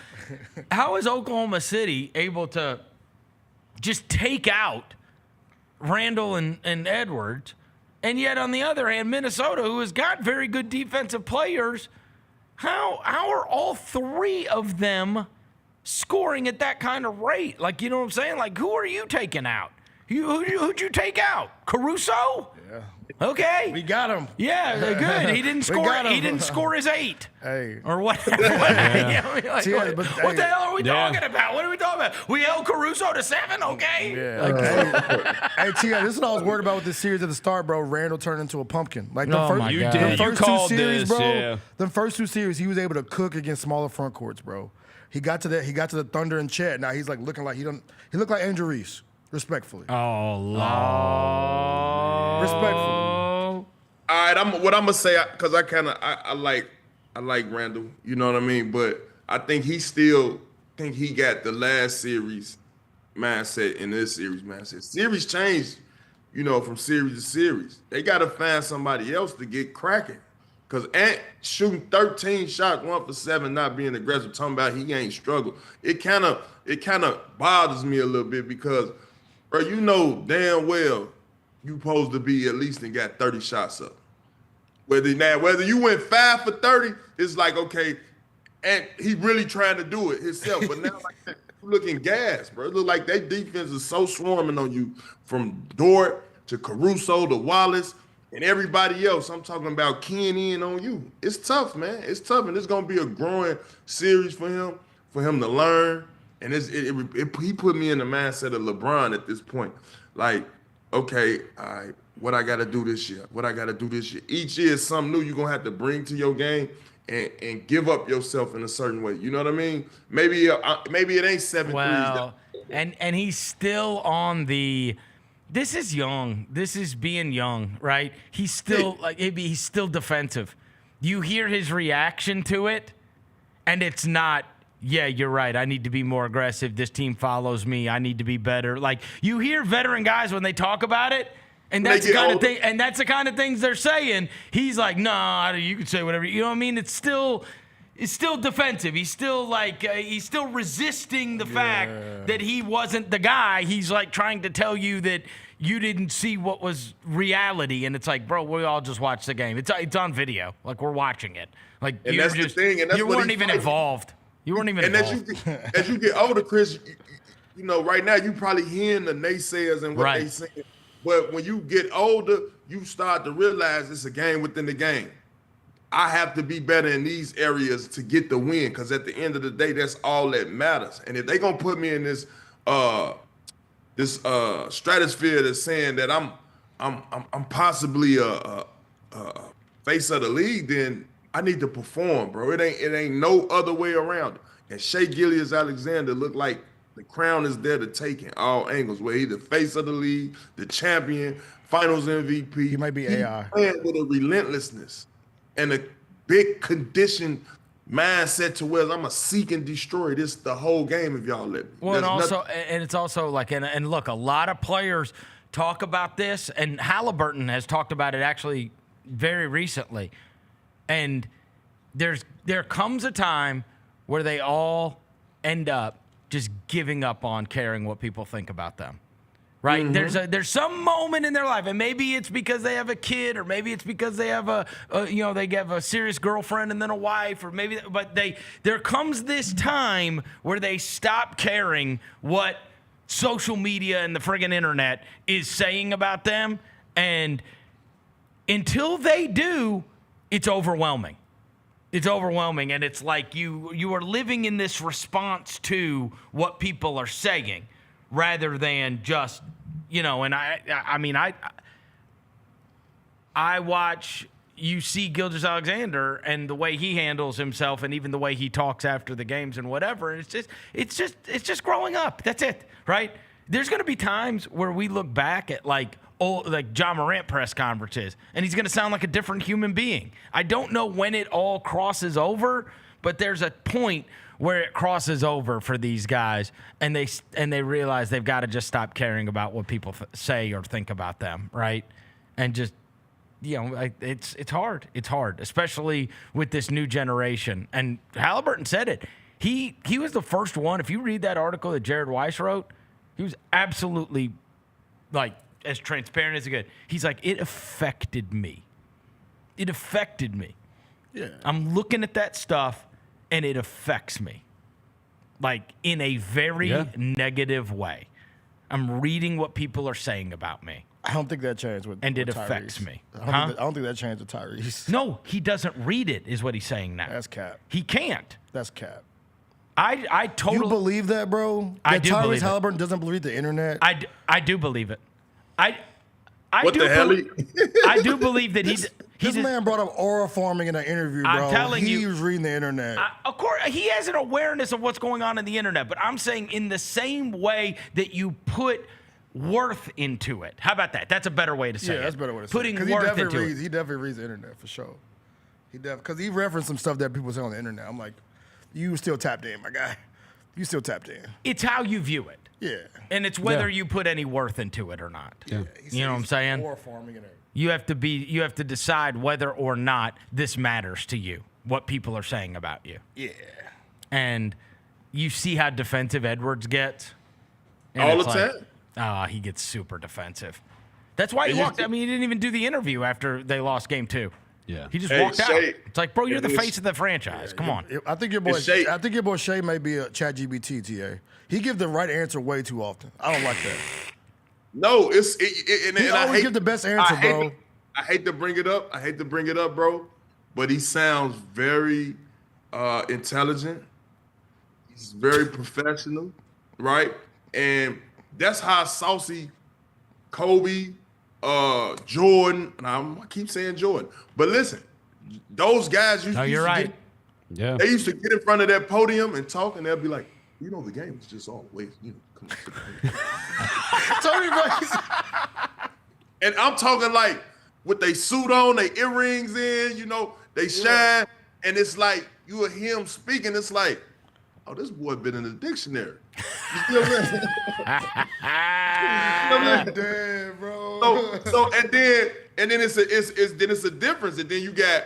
is Oklahoma City able to just take out Randall and Edwards, and yet on the other hand, Minnesota, who has got very good defensive players, how are all three of them scoring at that kind of rate? Like, you know what I'm saying? Like, who are you taking out? Who'd you take out? Caruso? Yeah. Okay. We got him. Yeah, good. He didn't score. He didn't score his 8. Hey. Or whatever. What the hell are we talking about? What are we talking about? We held Caruso to 7, okay? Yeah. Hey, T.I., this is what I was worried about with this series at the start, bro. Randall turned into a pumpkin. Like the first two series, bro. Yeah. The first 2 series, he was able to cook against smaller front courts, bro. He got to the Thunder and Chet. Now he's like looking like he looked like Andrew Reese. Respectfully. Oh, Lord. Respectfully. All right, I'm gonna say, because I like Randall, you know what I mean? But I think he got the last series mindset in this series mindset. Series changed, from series to series. They gotta find somebody else to get cracking. Because Ant shooting 13 shots, 1 for 7, not being aggressive, talking about he ain't struggled. It kind of bothers me a little bit because, bro, you know damn well you supposed to be at least and got 30 shots up. Whether you went 5 for 30, it's like, okay, and he really trying to do it himself. But now like that, you looking gas, bro. It look like their defense is so swarming on you from Dort to Caruso to Wallace. And everybody else, I'm talking about keying in on you. It's tough, man. It's tough, and it's gonna be a growing series for him to learn. And he put me in the mindset of LeBron at this point. Like, okay, all right, what I gotta do this year? Each year is something new you're gonna have to bring to your game and give up yourself in a certain way. You know what I mean? Maybe it ain't 7 threes. And he's still on the. This is young. This is being young, right? He's still he's still defensive. You hear his reaction to it, and it's not, yeah, you're right. I need to be more aggressive. This team follows me. I need to be better. Like, you hear veteran guys when they talk about it, and that's the kind of thing, and that's the kind of things they're saying. He's like, nah, you can say whatever. You know what I mean? It's still defensive. He's still he's still resisting the fact that he wasn't the guy. He's like trying to tell you that you didn't see what was reality. And it's like, bro, we all just watched the game. It's on video. Like, we're watching it. Like, and that's the thing. And that's you weren't even involved. You weren't even involved. As you get older, Chris, right now you probably hearing the naysayers and what they saying. But when you get older, you start to realize it's a game within the game. I have to be better in these areas to get the win, because at the end of the day, that's all that matters. And if they're gonna put me in this stratosphere that's saying that I'm possibly a face of the league, then I need to perform, bro. It ain't no other way around it. And Shea Gilgeous-Alexander looked like the crown is there to take in all angles, where he's the face of the league, the champion, finals MVP. He might be AI. Playing with a relentlessness and a big condition mindset to where I'm a seek and destroy this the whole game if y'all let me. Well, it's also like, and look, a lot of players talk about this, and Halliburton has talked about it actually very recently. And there comes a time where they all end up just giving up on caring what people think about them. Right? Mm-hmm. There's some moment in their life, and maybe it's because they have a kid, or maybe it's because they have they have a serious girlfriend and then a wife, or maybe, but there comes this time where they stop caring what social media and the friggin' internet is saying about them, and Until they do, it's overwhelming. It's overwhelming, and it's like you are living in this response to what people are saying rather than just, and I watch, you see Gilgeous-Alexander and the way he handles himself and even the way he talks after the games and whatever. And it's just growing up. That's it, right? There's going to be times where we look back at like John Morant press conferences and he's going to sound like a different human being. I don't know when it all crosses over, but there's a point where it crosses over for these guys and they realize they've got to just stop caring about what people say or think about them, right? And just, it's hard. It's hard, especially with this new generation. And Halliburton said it. He was the first one. If you read that article that Jared Weiss wrote, he was absolutely as transparent as he could. He's like, it affected me. It affected me. Yeah. I'm looking at that stuff and it affects me. Like in a very negative way. I'm reading what people are saying about me. I don't think that changed with And it with affects Tyrese. me. I don't think that changed with Tyrese. No, he doesn't read it, is what he's saying now. That's cap. He can't. That's cap. I totally. You believe that, bro? I That do Tyrese believe it. Halliburton doesn't believe the internet? I do believe it. I What do the hell? I do believe that This man brought up aura farming in an interview, bro. I'm telling you. He was reading the internet. Of course, he has an awareness of what's going on in the internet, but I'm saying in the same way that you put worth into it. How about that? That's a better way to say it. Yeah, that's a better way to say Putting it. 'Cause worth into it. He definitely reads the internet for sure. Because he referenced some stuff that people say on the internet. I'm like, you still tapped in, my guy. You still tapped in. It's how you view it. Yeah. And it's whether you put any worth into it or not. Yeah. You know what I'm saying? Aura farming and everything. You have to decide whether or not this matters to you, what people are saying about you. Yeah. And you see how defensive Edwards gets. And All it's the time? He gets super defensive. That's why he walked. I mean, he didn't even do the interview after they lost game 2. Yeah. He just walked out. It's like, bro, you're the face of the franchise. Come on. I think your boy Shea may be a ChatGPT, TA. He give the right answer way too often. I don't like that. No, He always give the best answer, bro. I hate to bring it up, bro. But he sounds very intelligent. He's very professional, right? And that's how saucy Kobe, Jordan, and I keep saying Jordan. But listen, those guys used to They used to get in front of that podium and talk, and they'll be like, the game is just always, come on. Tony Rice. And I'm talking like with they suit on, they earrings in, they shine, and it's like you hear him speaking, it's like, oh, this boy been in the dictionary. You know what I'm saying? Damn, bro. So and then it's a difference, and then you got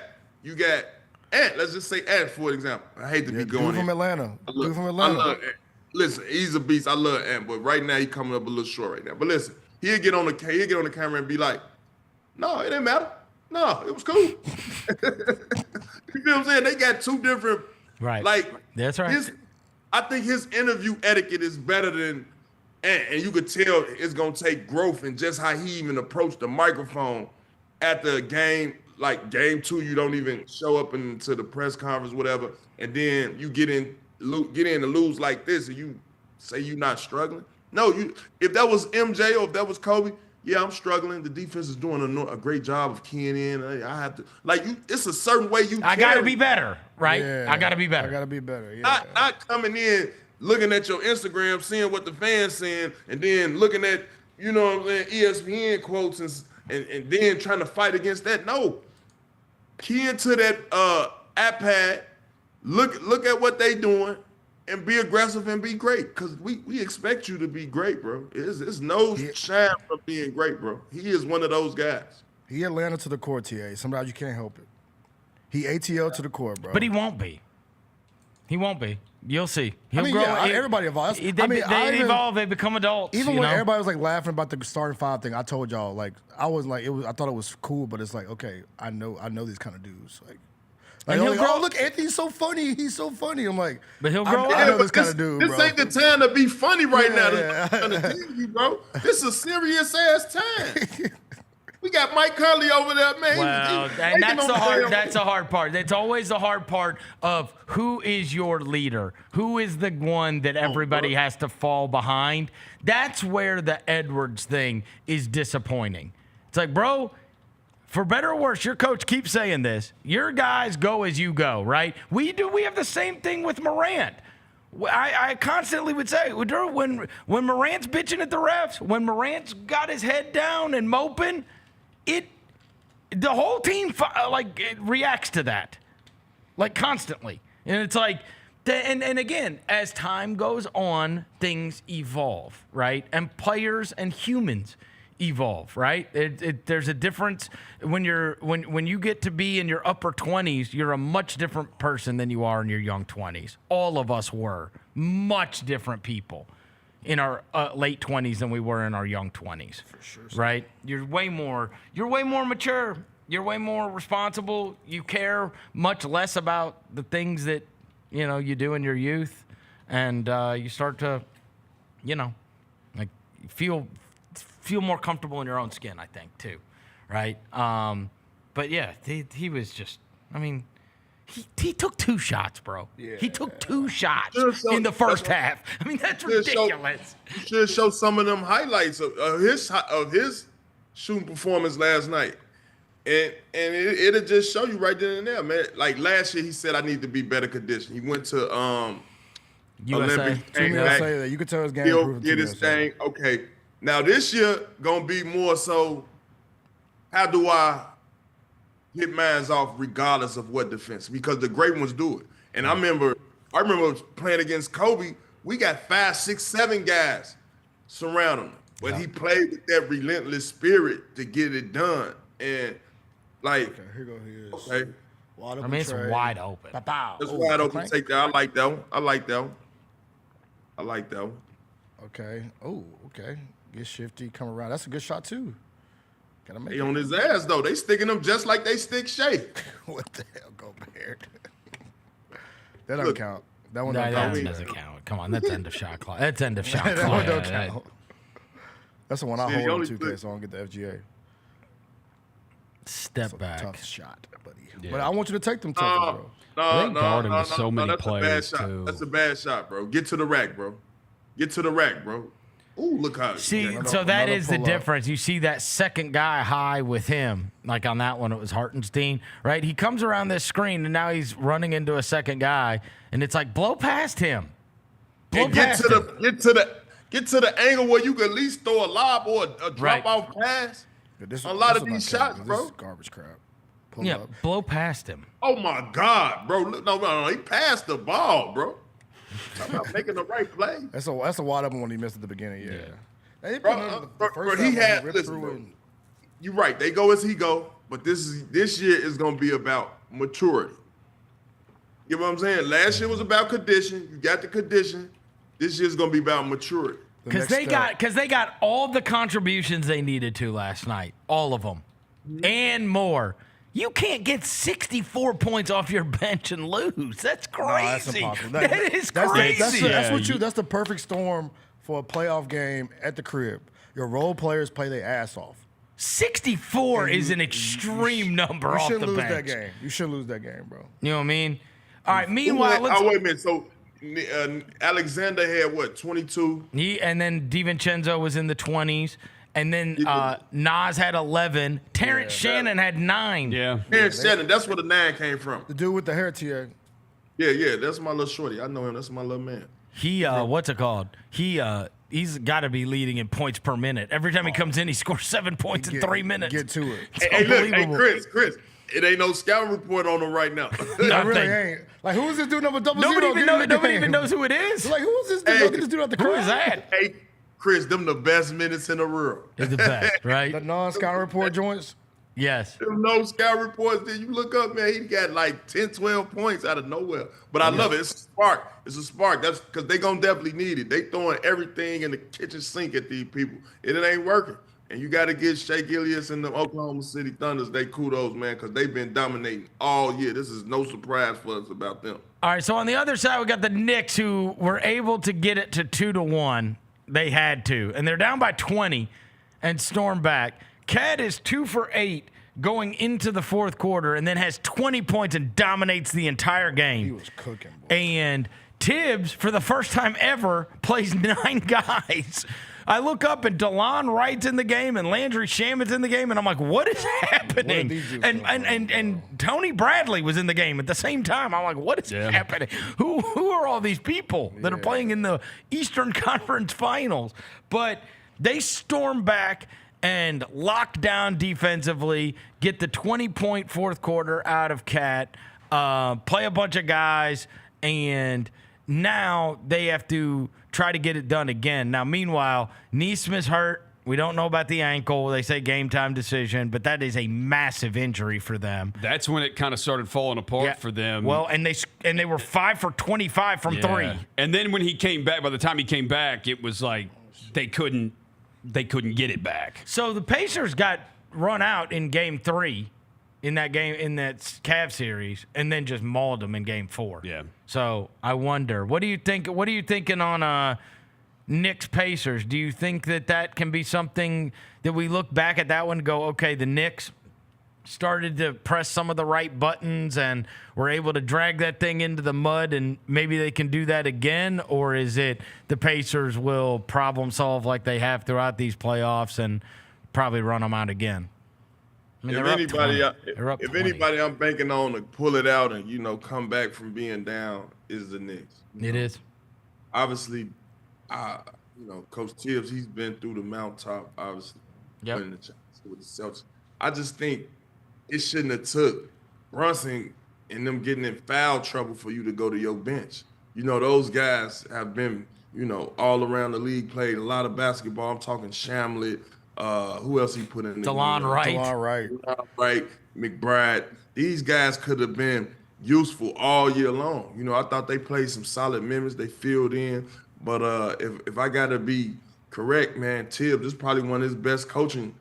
Ant. Let's just say Ant, for example. I hate to be going dude from Atlanta. Dude from Atlanta. I love Ant. Listen, he's a beast. I love Ant, but right now he's coming up a little short right now. But listen, he'll get on the camera and be like, "No, it didn't matter. No, it was cool." You feel what I'm saying? They got two different. Right. Like that's right. I think his interview etiquette is better than Ant, and you could tell it's gonna take growth in just how he even approached the microphone at the game. Like game 2, you don't even show up into the press conference, whatever, and then you get in to lose like this, and you say you're not struggling. No, if that was MJ or if that was Kobe, yeah, I'm struggling. The defense is doing a great job of keying in. I have to it's a certain way you. I gotta be better, right? Yeah, I gotta be better. I gotta be better. Yeah. Not coming in looking at your Instagram, seeing what the fans saying, and then looking at ESPN quotes and then trying to fight against that. No. Key into that iPad, look at what they doing, and be aggressive and be great. Because we expect you to be great, bro. It's no shame from being great, bro. He is one of those guys. He Atlanta to the core, TA. Sometimes you can't help it. He ATL to the core, bro. But he won't be. He won't be. You'll see. He'll grow. Everybody evolves. They evolve. They become adults. Even when everybody was like laughing about the starting 5 thing, I told y'all I thought it was cool, but it's like, okay, I know these kind of dudes. And he'll grow. Oh, look, Anthony's so funny. He's so funny. I'm like, but he'll grow. I know this kind of dude. This ain't the time to be funny right now. Yeah. To TV, bro. This is a serious ass time. We got Mike Conley over there, man. Well, and that's the hard part. That's always the hard part of who is your leader? Who is the one that everybody has to fall behind? That's where the Edwards thing is disappointing. It's like, bro, for better or worse, your coach keeps saying this. Your guys go as you go, right? We have the same thing with Morant. I constantly would say, when Morant's bitching at the refs, when Morant's got his head down and moping, the whole team it reacts to that, like constantly. And it's like, and again, as time goes on, things evolve, right? And players and humans evolve, right? There's a difference when you get to be in your upper 20s. You're a much different person than you are in your young 20s. All of us were much different people in our late 20s than we were in our young 20s. For sure, right? You're way more mature. You're way more responsible. You care much less about the things that you do in your youth, and you start to feel more comfortable in your own skin, I think, too, right? But yeah, he was just, he took 2 shots, bro. Yeah. He took 2 shots in the first half. That's ridiculous. You should show some of them highlights of his shooting performance last night. And it'll just show you right then and there, man. Like last year, he said, I need to be better conditioned. He went to Olympics. You could tell his game improved. Get his thing. Okay. Now this year going to be more so, how do I hit mines off regardless of what defense? Because the great ones do it. And I remember playing against Kobe, we got 5, 6, 7 guys surrounding him. But he played with that relentless spirit to get it done. And here he is. Okay. It's wide open. It's wide open. Take that. I like that one. Okay. Oh, okay. Get shifty, come around. That's a good shot too. Gotta make it on his ass though. They sticking him just like they stick Shea. What the hell, Gobert? That doesn't count. That one doesn't count. Come on, that's end of shot clock. That's end of shot clock. That one don't count. That's the one I hold on 2K, so I don't get the FGA. Step back. Tough shot, buddy. Yeah. But I want you to take them touches, bro. They guard him with so many players too. That's a bad shot, bro. Get to the rack, bro. Ooh, look how. See, so that is the difference. You see that second guy high with him, like on that one, it was Hartenstein, right? He comes around this screen, and now he's running into a second guy, and it's like, blow past him. Get to the angle where you can at least throw a lob or a drop-off pass. A lot of these shots, bro. This is garbage crap. Pull up. Blow past him. Oh, my God, bro. No. He passed the ball, bro. I'm not making the right play. That's a wide open one he missed at the beginning. Yeah. You're right. They go as he go, but this year is going to be about maturity. You know what I'm saying? Last year was about condition. You got the condition. This year's going to be about maturity. Because they got all the contributions they needed to last night, all of them, and more. You can't get 64 points off your bench and lose. That's crazy. No, that's impossible. That is crazy. That's the perfect storm for a playoff game at the crib. Your role players play their ass off. 64 is an extreme number off the bench. You should lose that game, bro. You know what I mean? All right. Meanwhile, wait a minute. So Alexander had what, 22? And then DiVincenzo was in the 20s. And then Nas had 11. Terrence Shannon had 9. Yeah. Terrence Shannon, that's where the 9 came from. The dude with the hair, TA. Yeah, that's my little shorty. I know him. That's my little man. He, what's it called? He's got to be leading in points per minute. Every time he comes in, he scores 7 points in 3 minutes. Get to it. Hey, Chris. It ain't no scouting report on him right now. It really ain't. Like, who is this dude number 00? Nobody even knows who it is. Like, who is this dude? Look at this dude out the crowd. Who is that? Hey, Chris, them the best minutes in the world. They're the best, right? The non-scouting report joints? Yes. Them no scout reports. Then you look up, man, he got like 10, 12 points out of nowhere. But I love it. It's a spark. That's because they going to definitely need it. They throwing everything in the kitchen sink at these people. And it ain't working. And you got to give Shea Gilgeous and the Oklahoma City Thunders they kudos, man, because they've been dominating all year. This is no surprise for us about them. All right, so on the other side, we got the Knicks, who were able to get it to 2-1. They had to. And they're down by 20 and storm back. Cat is 2 for 8 going into the fourth quarter and then has 20 points and dominates the entire game. He was cooking, boy. And Tibbs, for the first time ever, plays 9 guys. I look up and DeLon Wright's in the game and Landry Shamit's in the game, and I'm like, what is happening? And Tony Bradley was in the game at the same time. I'm like, what is happening? Who are all these people that are playing in the Eastern Conference Finals? But they storm back and lock down defensively, get the 20-point fourth quarter out of Cat, play a bunch of guys, and now they have to try to get it done again. Now, meanwhile, Nesmith's hurt. We don't know about the ankle. They say game time decision, but that is a massive injury for them. That's when it kind of started falling apart for them. Well, and they were 5 for 25 from 3. And then when he came back, by the time he came back, it was like they couldn't get it back. So the Pacers got run out in game 3 in that Cavs series, and then just mauled them in game 4. Yeah. So I wonder, what do you think? What are you thinking on Knicks-Pacers? Do you think that can be something that we look back at that one and go, okay, the Knicks started to press some of the right buttons and were able to drag that thing into the mud, and maybe they can do that again? Or is it the Pacers will problem solve like they have throughout these playoffs and probably run them out again? I mean, if anybody I'm banking on to pull it out and, come back from being down is the Knicks. It is. Obviously, Coach Tibbs, he's been through the mountaintop, obviously, winning the championship with the Celtics. I just think it shouldn't have took Brunson and them getting in foul trouble for you to go to your bench. Those guys have been, all around the league, played a lot of basketball. I'm talking Shamlet. Who else he put in there? DeLon Wright, McBride. These guys could have been useful all year long. I thought they played some solid minutes. They filled in. But if I got to be correct, man, Tibbs is probably one of his best coaching.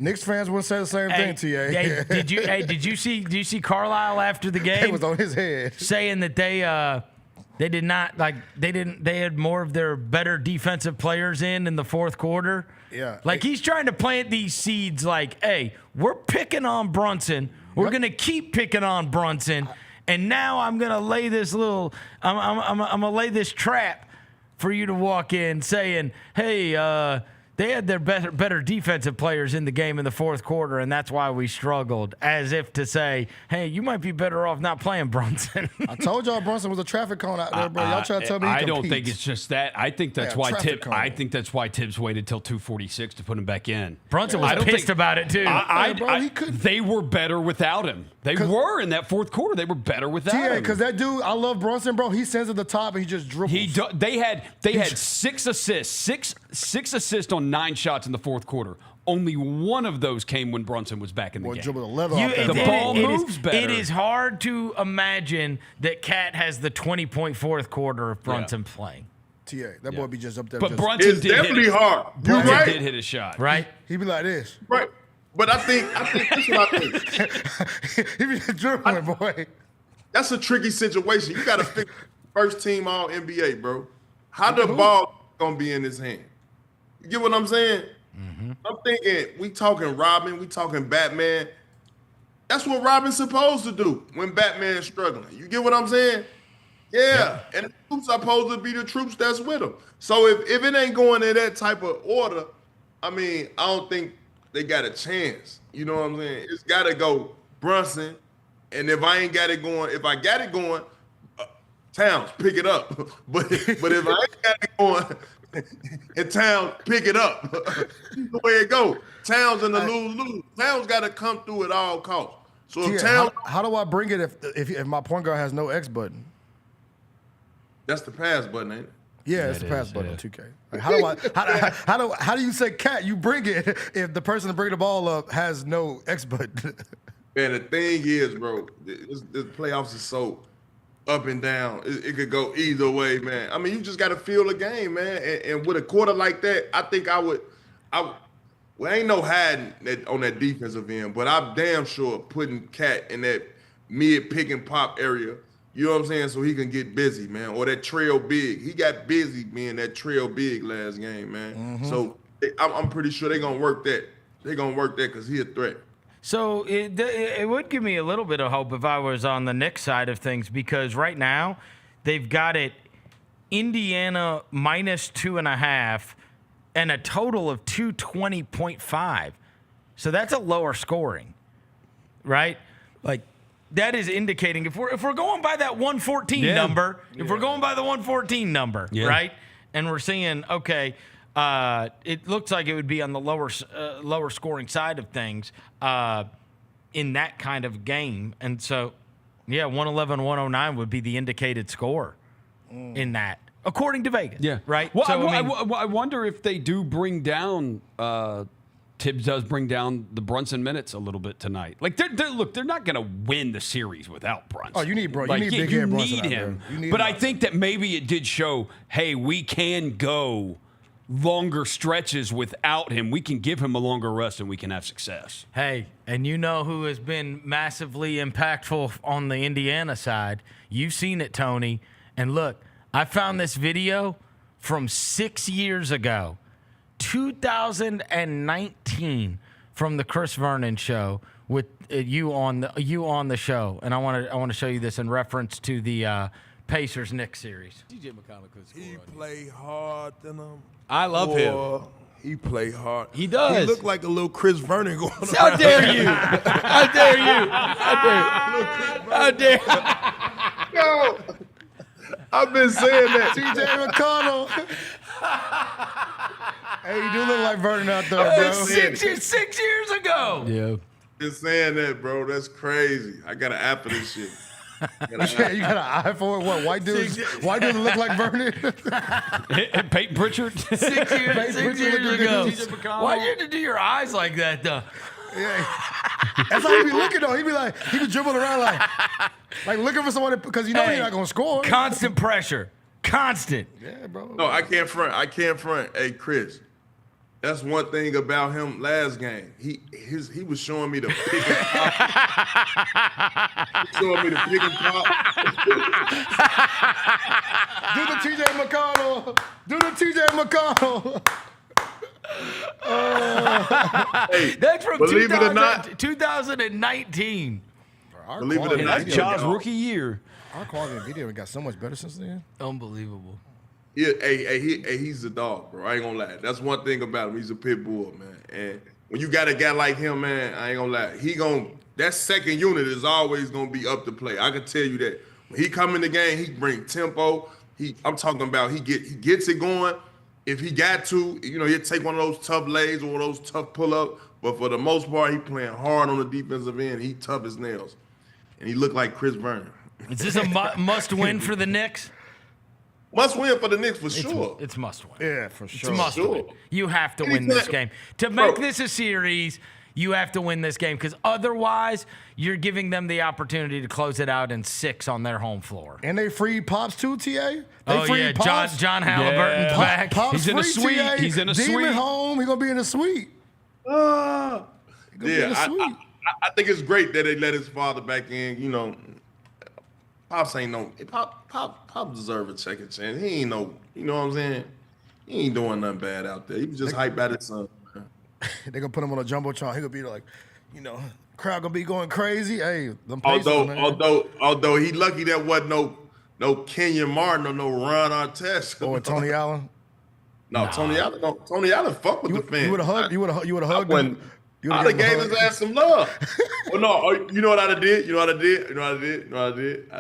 Knicks fans would say the same thing, T.A. Did you see Carlisle after the game? It was on his head. Saying that they did not they had more of their better defensive players in the fourth quarter. Yeah. He's trying to plant these seeds hey, we're picking on Brunson. We're going to keep picking on Brunson. And now I'm going to lay this I'm going to lay this trap for you to walk in saying, hey, they had their better defensive players in the game in the fourth quarter, and that's why we struggled, as if to say, hey, you might be better off not playing Brunson. I told y'all Brunson was a traffic cone out there, bro. Y'all trying to tell me he I competes. don't think it's just that. I think that's why Tibbs waited till 2:46 to put him back in. Brunson was pissed about it, too. They were better without him. They were in that fourth quarter. They were better without him. Because that dude, I love Brunson, bro. He sends at the top and he just dribbles. They had 6 assists. Six assists on 9 shots in the fourth quarter. Only one of those came when Brunson was back in the game. The ball moves better. It is hard to imagine that Cat has the 20-point fourth quarter of Brunson playing. T.A., that boy be just up there. But Brunson it's definitely hard. Brunson did hit a shot. Right? He be like this. Right. But I think this is what I think. He be just dribbling, boy. That's a tricky situation. You got to fix first team all NBA, bro. How the ball gonna be in his hand? You get what I'm saying? Mm-hmm. I'm thinking we talking Robin, we talking Batman. That's what Robin's supposed to do when Batman's struggling. You get what I'm saying? Yeah. And the troops are supposed to be the troops that's with him. So if it ain't going in that type of order, I don't think they got a chance. You know what I'm saying? It's got to go Brunson. And if I ain't got it going, if I got it going, Towns, pick it up. But if I ain't got it going, and Towns, pick it up. The way it go. Towns in the lose-lose. Towns got to come through at all costs. So if Towns, how do I bring it if my point guard has no X button? That's the pass button, ain't it? Yeah, it's the pass button on 2K. How do you say Cat? You bring it if the person to bring the ball up has no X button. Man, the thing is, bro, this playoffs is so up and down. It could go either way, man. You just got to feel the game, man. And with a quarter like that, I think well, ain't no hiding on that defensive end, but I'm damn sure putting Cat in that mid pick and pop area, you know what I'm saying, so he can get busy, man. Or that trail big. He got busy being that trail big last game, man. Mm-hmm. So I'm pretty sure they're going to work that. They're going to work that because he a threat. So it would give me a little bit of hope if I was on the Knicks side of things, because right now they've got it Indiana -2.5 and a total of 220.5. So that's a lower scoring, right? Like, that is indicating if we're going by that 114 number, if we're going by the 114 number, right? And we're seeing, okay, it looks like it would be on the lower scoring side of things in that kind of game. And so, 111-109 would be the indicated score in that, according to Vegas. Yeah. Right? Well, So, I wonder if they do bring down Tibbs does bring down the Brunson minutes a little bit tonight. Like, they're not going to win the series without Brunson. Oh, you need Brunson. Like, you need big you head Brunson need out him. there. You need But him I think that maybe it did show, hey, we can go longer stretches without him. We can give him a longer rest and we can have success. Hey, and you know who has been massively impactful on the Indiana side? You've seen it, Tony. And look, I found this video from 6 years ago. 2019 from the Chris Vernon show with you on the show, and I want to show you this in reference to the Pacers Knicks series. TJ McConnell could score. He play hard than him. I love him. He play hard. He does. He look like a little Chris Vernon going on. How dare you? How dare you? How dare you? Yo, I've been saying that. TJ McConnell. Hey, you do look like Vernon out there, bro. 6 years ago. Yeah. Been saying that, bro. That's crazy. I got an app for this shit. You got an eye for it? What, white dudes look like Vernon? Peyton Pritchard? 6 years ago. Why did you have to do your eyes like that, though? Yeah. That's how he be looking, though. He be dribbling around like looking for someone because you know he's not going to score. Constant pressure. Constant. Yeah, bro. No, I can't front. Hey, Chris, that's one thing about him last game. He was showing me the pick and pop. Showing me the pick and pop. Do the TJ McConnell. Hey, that's from believe it or not, 2019. Believe it or not, that's Ja's rookie year. Our quality of video got so much better since then. Unbelievable. Yeah, he's a dog, bro. I ain't gonna lie. That's one thing about him. He's a pit bull, man. And when you got a guy like him, man, I ain't gonna lie. That second unit is always gonna be up to play. I can tell you that. When he come in the game, he bring tempo. I'm talking about he gets it going. If he got to, he'd take one of those tough lays or one of those tough pull-ups. But for the most part, he playing hard on the defensive end. He tough as nails. And he look like Chris Vernon. Is this a must-win for the Knicks? Must win for the Knicks for sure. It's must-win. Yeah, for sure. It's must-win. You have to win this game. To make this a series, you have to win this game because otherwise you're giving them the opportunity to close it out in 6 on their home floor. And they free Pops too, TA? John Halliburton's back. Pops He's in a suite. TA. He's in a Demon suite. home. He's going to be in a suite. I think it's great that they let his father back in. Pops ain't no Pop deserve a second chance. He ain't no, you know what I'm saying? He ain't doing nothing bad out there. He was just hyped by his son. They gonna put him on a jumbotron. He gonna be like, crowd gonna be going crazy. Hey, them Pacers, man. Although he lucky that wasn't no Kenyon Martin or no Ron Artest or Tony Allen. No, Tony Allen. No, Tony Allen fucked with the fans. You would have hugged. You would have hugged him. I'd have gave his ass some love. Well, no, you know what I'd have did? I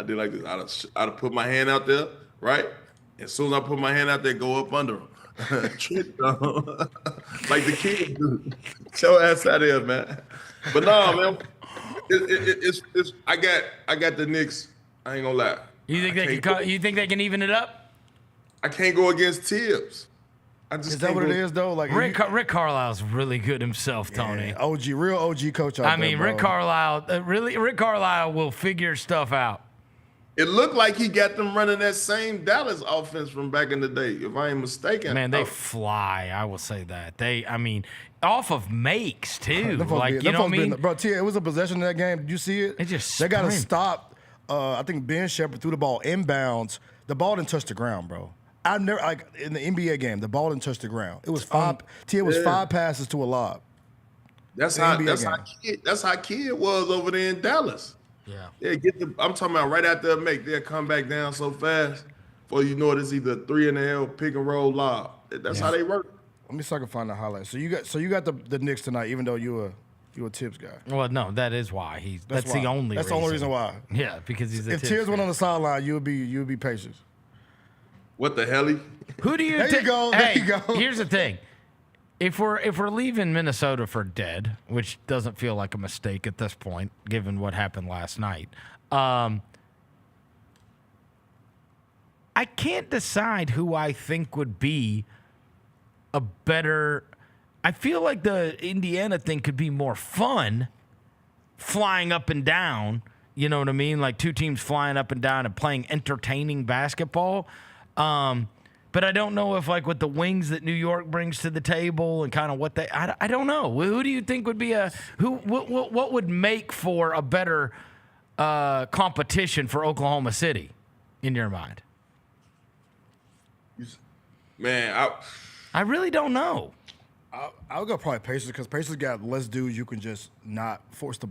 did like this. I'd have put my hand out there, right? As soon as I put my hand out there, go up under him. Trick them. Like the kids do. Show ass out there, man. But no, man. It's I got the Knicks. I ain't gonna lie. You think they can even it up? I can't go against Tibbs. Is that what it is, though? Like Rick Carlisle's really good himself, Tony. Yeah, real OG coach out there, bro. Rick Carlisle will figure stuff out. It looked like he got them running that same Dallas offense from back in the day, if I ain't mistaken. Man, they fly. I will say that. Off of makes, too. You know what I mean? Bro, Tia, it was a possession in that game. Did you see it? They got to stop. I think Ben Shepherd threw the ball inbounds. The ball didn't touch the ground, bro. I've never, in the NBA game, the ball didn't touch the ground. It was five. Tia was 5 passes to a lob. That's The how NBA that's how Kid was over there in Dallas. Yeah. I'm talking about right after they'll come back down so fast. Before you know it, it's either 3 and a L, pick and roll, lob. That's how they work. Let me see if I can find the highlights. So you got the Knicks tonight, even though you a Tibbs guy. Well, no, that is why that's the only. That's the only reason why. Yeah, because he's a If Tibbs Tibbs went fan. on the sideline, you would be Pacers. What the hell? Who do you? There you go. There you go. Here's the thing: if we're leaving Minnesota for dead, which doesn't feel like a mistake at this point, given what happened last night, I can't decide who I think would be a better. I feel like the Indiana thing could be more fun, flying up and down. You know what I mean? Like two teams flying up and down and playing entertaining basketball. But I don't know if, like, with the wings that New York brings to the table and kind of what I don't know. Who do you think would be what would make for a better competition for Oklahoma City in your mind? Man, I really don't know. I'll go probably Pacers because Pacers got less dudes you can just not force the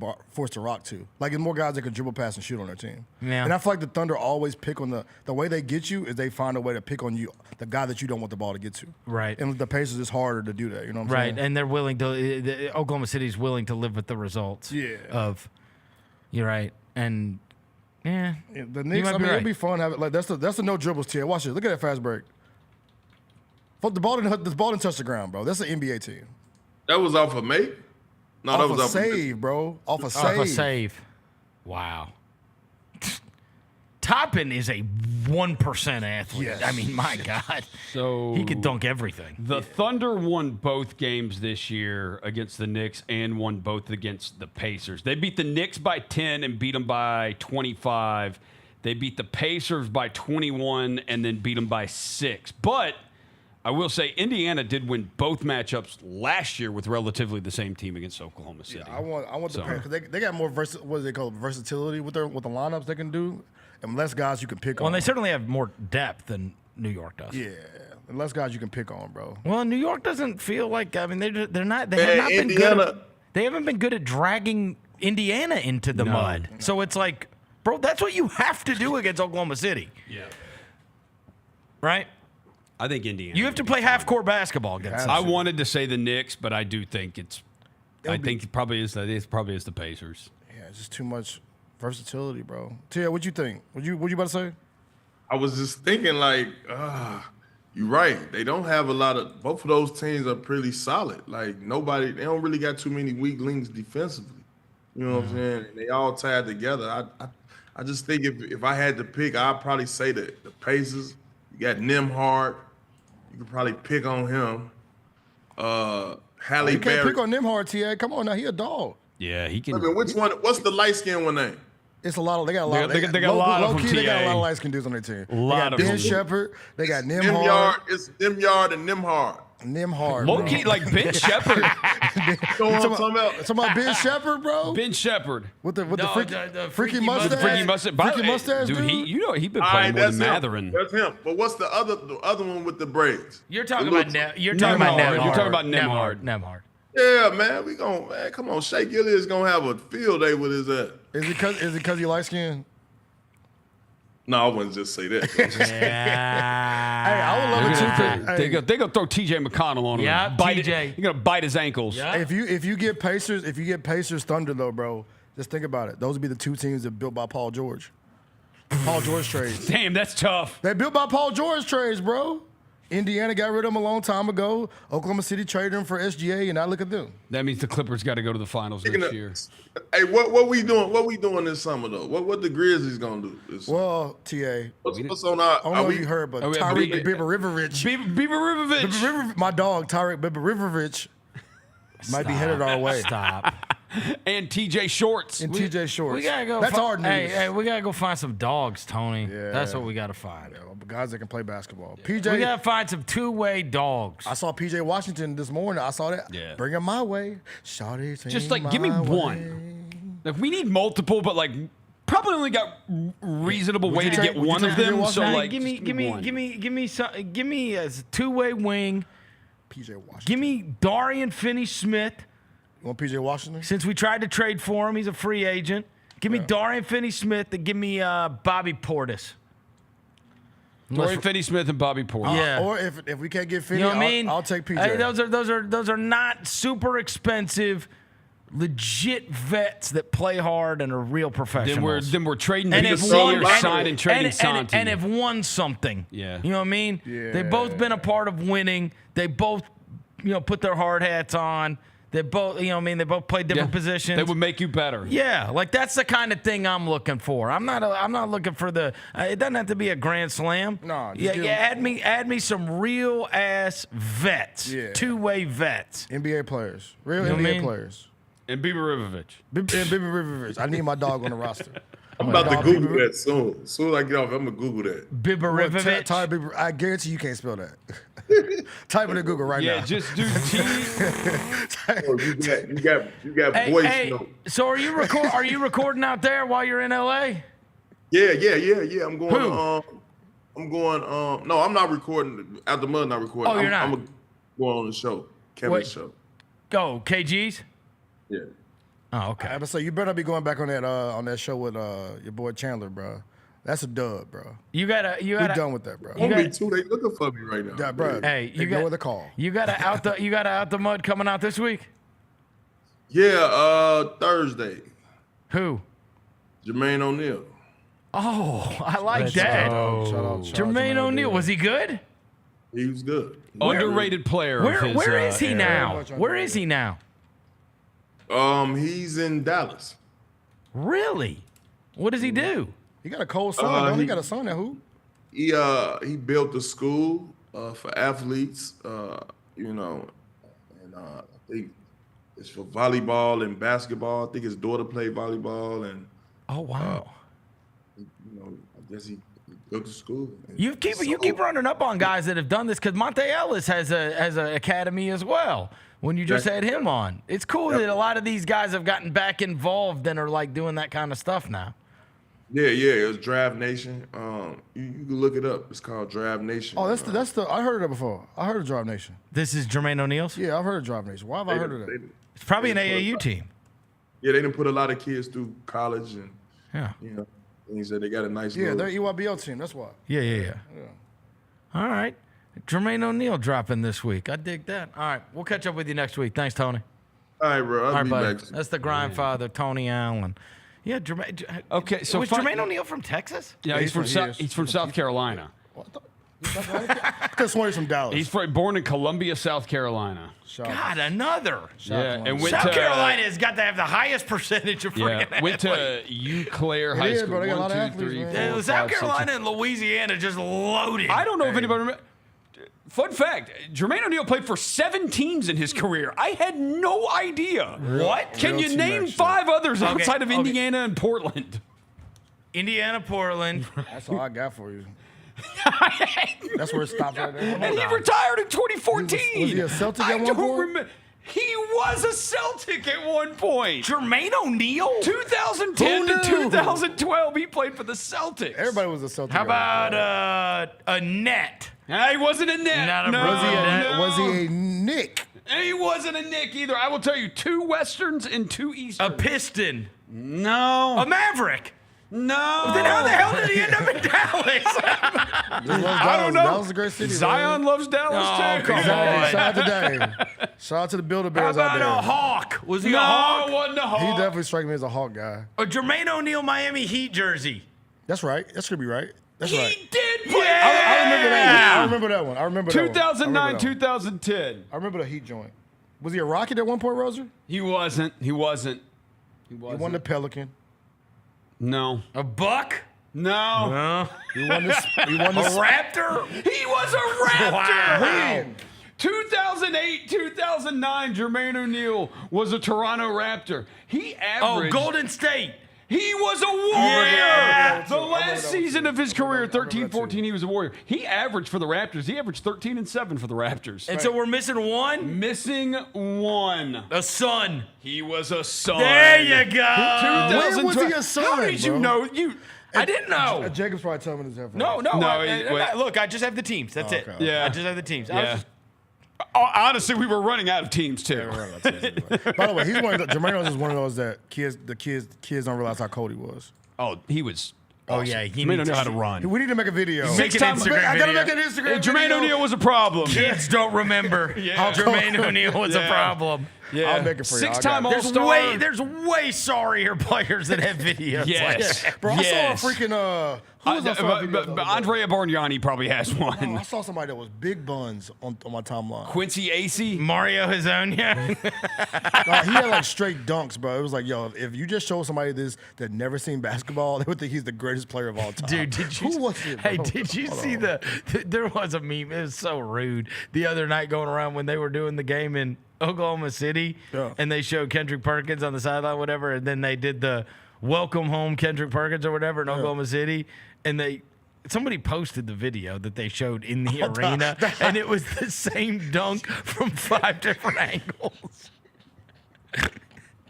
rock to. Like, there's more guys that can dribble, pass, and shoot on their team. Yeah. And I feel like the Thunder always pick on the way they get you is they find a way to pick on you, the guy that you don't want the ball to get to. Right. And the Pacers is harder to do that. You know what I'm saying? Right, and they're willing to. Oklahoma City's willing to live with the results. Yeah. You're right, and yeah. The Knicks. It'd be fun having like that's the no dribbles tier. Watch it. Look at that fast break. The ball didn't touch the ground, bro. That's an NBA team. that was off a make? No, Off that was a off save, bro. Off a save. Off a save. Wow. Toppin is a 1% athlete. Yes. I mean, my God. So he could dunk everything. The Thunder won both games this year against the Knicks and won both against the Pacers. They beat the Knicks by 10 and beat them by 25. They beat the Pacers by 21 and then beat them by 6. But I will say Indiana did win both matchups last year with relatively the same team against Oklahoma City. Yeah, I want the because they got more what do they call it, versatility with the lineups they can do, and less guys you can pick on. Well, and they certainly have more depth than New York does. Yeah, and less guys you can pick on, bro. Well, New York doesn't feel like. I mean, they're not. They Man, have not been good. Indiana- They haven't been good at dragging Indiana into the mud. So it's like, bro, that's what you have to do against Oklahoma City. Yeah. Right. I think Indiana. You have to play half-court basketball against them. I wanted to say the Knicks, but I do think it's. I think it probably is the Pacers. Yeah, it's just too much versatility, bro. Tia, what you think? What you about to say? I was just thinking, like, you're right. They don't have a lot of. Both of those teams are pretty solid. Like they don't really got too many weak links defensively. You know what I'm saying? And they all tied together. I just think if I had to pick, I'd probably say the Pacers. You got Nembhard. You could probably pick on him. Halle You Berry. can't pick on Nembhard, Tia. Come on now, he a dog. Yeah, he can. I mean, which one? What's the light skinned one name? It's a lot of. They got a lot. They got a lot of them, Low key, they got a lot TA. of light skinned dudes on their team. Lot they of got Ben them. Shepherd. They got Nembhard. Nembhard. It's Nembhard and Nembhard. Nembhard. Low key, like Ben Shepherd. You know what I'm talking about? Talking about Ben Shepherd, bro. Ben Shepherd. With the the freaky freaky mustache. Freaky mustache. Freaky mustache, dude. dude. He's been All playing right, more than that's him. Matherin. That's him. But what's the other one with the braids? You're talking The about little- You're talking about Nembhard. Nembhard. You're talking about Nembhard. Nembhard. Yeah, man, man, come on. Shea Gilliard's gonna have a field day with his ass. Is it because you light skinned? No, I wouldn't just say that. Hey, I would love it too. They gonna throw TJ McConnell on him. Yeah, TJ. You're gonna bite his ankles. Yeah. If you get Pacers Thunder though, bro, just think about it. Those would be the two teams that built by Paul George. Paul George trades. Damn, that's tough. They built by Paul George trades, bro. Indiana got rid of him a long time ago. Oklahoma City traded him for SGA, and now look at them. That means the Clippers got to go to the finals next year. Hey, what we doing? What we doing this summer though? What the Grizzlies gonna do? Well, TA. What's on our? I don't know if you heard, but Tyreek Bibberivich. My dog, Tyreek Bibberivich, might be headed our way. Stop. And TJ Shorts. And TJ Shorts. We gotta go. That's hard news. Hey, we gotta go find some dogs, Tony. Yeah. That's what we gotta find. Yeah, guys that can play basketball. We PJ. gotta find some two-way dogs. I saw PJ Washington this morning. I saw that. Yeah. Bring him my way. Shawty, Just like give me my one. way. Like we need multiple, but like probably only got reasonable way to get would you one take of them. PJ So Washington? like, give me a two-way wing. PJ Washington. Give me Dorian Finney-Smith, You want PJ Washington? Since we tried to trade for him, he's a free agent. Give me Dorian Finney-Smith and give me Bobby Portis. Dorian Finney-Smith and Bobby Portis. Yeah. Or if we can't get Finney, You know what I mean? I'll take PJ. Hey, those are not super expensive, legit vets that play hard and are real professionals. Then we're trading and these have won, signing trading Santi. and have won something. Yeah. You know what I mean? Yeah. They've both been a part of winning. They both, put their hard hats on. They both, they both played different positions. They would make you better. Yeah, like that's the kind of thing I'm looking for. I'm not looking for the. It doesn't have to be a grand slam. No. Add me some real ass vets. Yeah. Two-way vets. NBA players, real You know what I NBA mean? players. And Bieber Rivers. I need my dog on the roster. I'm about to Google that soon. As soon as I get off, I'm gonna Google that. Bibberivovich. Type Bieber. I guarantee you can't spell that. Type it in Google right now. Yeah, just do T. Oh, you got voice note. So are you recording out there while you're in LA? Yeah. I'm going. No, I'm not recording. Out the mud, not recording. Oh, you're not? I'm going on the show, Kevin's show. Go KG's. Yeah. Oh, okay. I would say you better not be going back on that show with your boy Chandler, bro. That's a dub, bro. You gotta. We're done with that, bro. Only two. They looking for me right now. Yeah, bro. Hey, you ignore got the call. You got out the mud coming out this week. Yeah, Thursday. Who? Jermaine O'Neal. Oh, I like that. Shout out Jermaine O'Neal. Was he good? He was good. Underrated player. Where is he now? Where is he now? He's in Dallas. Really? What does he do? He got a cold son. He got a son that who? He built a school for athletes. And I think it's for volleyball and basketball. I think his daughter played volleyball and. Oh wow. I guess he built a school. You keep running up on guys that have done this because Monte Ellis has an academy as well. When you just had him on, it's cool that a lot of these guys have gotten back involved and are like doing that kind of stuff now. Yeah. It was Draft Nation. You can look it up. It's called Draft Nation. Oh, that's the. I heard of that before. I heard of Draft Nation. This is Jermaine O'Neal's? Yeah, I've heard of Draft Nation. Why have I heard of that? It's probably an AAU team. Yeah, they didn't put a lot of kids through college and yeah. He said they got a nice. Yeah, they're EYBL team. That's why. Yeah. All right. Jermaine O'Neal dropping this week. I dig that. All right. We'll catch up with you next week. Thanks, Tony. All right, bro. I'll be back. That's the grindfather, Tony Allen. Yeah, Jermaine. Okay, so was Jermaine O'Neal from Texas? Yeah, he's from South Carolina. I could swear he's from Dallas. He's born in Columbia, South Carolina. God, another. And South Carolina has got to have the highest percentage of freaking went to Eau Claire High School. Bro, they got a lot of athletes, man. South Carolina and Louisiana just loaded. I don't know if anybody remembers. Fun fact, Jermaine O'Neal played for 7 teams in his career. I had no idea. What? Can you name 5 others outside of Indiana and Portland? Indiana, Portland. That's all I got for you. That's where it stops right there. And he retired in 2014. Was he a Celtic at one point? He was a Celtic at one point. Jermaine O'Neal? 2010 to 2012, he played for the Celtics. Everybody was a Celtic. How about a net? He wasn't a net. Not a Was he a Nick? He wasn't a Nick either. I will tell you, 2 Westerns and 2 Easterns. A Piston? No. A Maverick? No. Then how the hell did he end up in Dallas? I don't know. Dallas is a great city. Zion loves Dallas too. Come on. Shout out to Dave. Shout out to the Builder Bears How out about there. a Hawk? Was he a No, Hawk? it wasn't a Hawk. He definitely struck me as a Hawk guy. A Jermaine O'Neal Miami Heat jersey. That's right. That should be right. That's right. He did play. I remember that one. I remember that one. I remember that one. 2009, 2010. I remember the Heat joint. Was he a Rocket at one point, Roser? He wasn't. He won the Pelican. No. A Buck? No. He won this. A Raptor? He was a Raptor. Wow. 2008, 2009, Jermaine O'Neal was a Toronto Raptor. He averaged. Oh, Golden State. He was a Warrior. Yeah. The last season of his career, 13-14, he was a Warrior. He averaged for the Raptors. He averaged 13 and 7 for the Raptors. And so we're missing one? Missing one. A son. He was a son. There you go. When was he a son? How did you know? I didn't know. Jacob's probably telling me this. No. No, Look, I just have the teams. That's it. Yeah. I just have the teams. Yeah. Honestly, we were running out of teams too. By the way, Jermaine is one of those that the kids don't realize how cold he was. Oh, he was. Oh yeah, he Jermaine O'Neal how to run. We need to make a video. Make an Instagram video. I gotta make an Instagram video. Jermaine O'Neal was a problem. Kids don't remember how Jermaine O'Neal was a problem. Yeah. I'll make it for you. 6-time All-Star. There's way sorrier players that have videos. Yes. Like that. Bro, I saw a freaking who was I saw a video the other day? Andrea Bargnani probably has one. I saw somebody that was big buns on my timeline. Quincy Acey. Mario Hazonia. He had like straight dunks, bro. It was like, yo, if you just show somebody this that never seen basketball, they would think he's the greatest player of all time. Dude, who was it, bro? Hey, did you see there was a meme, it was so rude, the other night going around when they were doing the game in Oklahoma City, and they showed Kendrick Perkins on the sideline, whatever, and then they did the welcome home Kendrick Perkins or whatever in Oklahoma City, and somebody posted the video that they showed in the arena, and it was the same dunk from 5 different angles.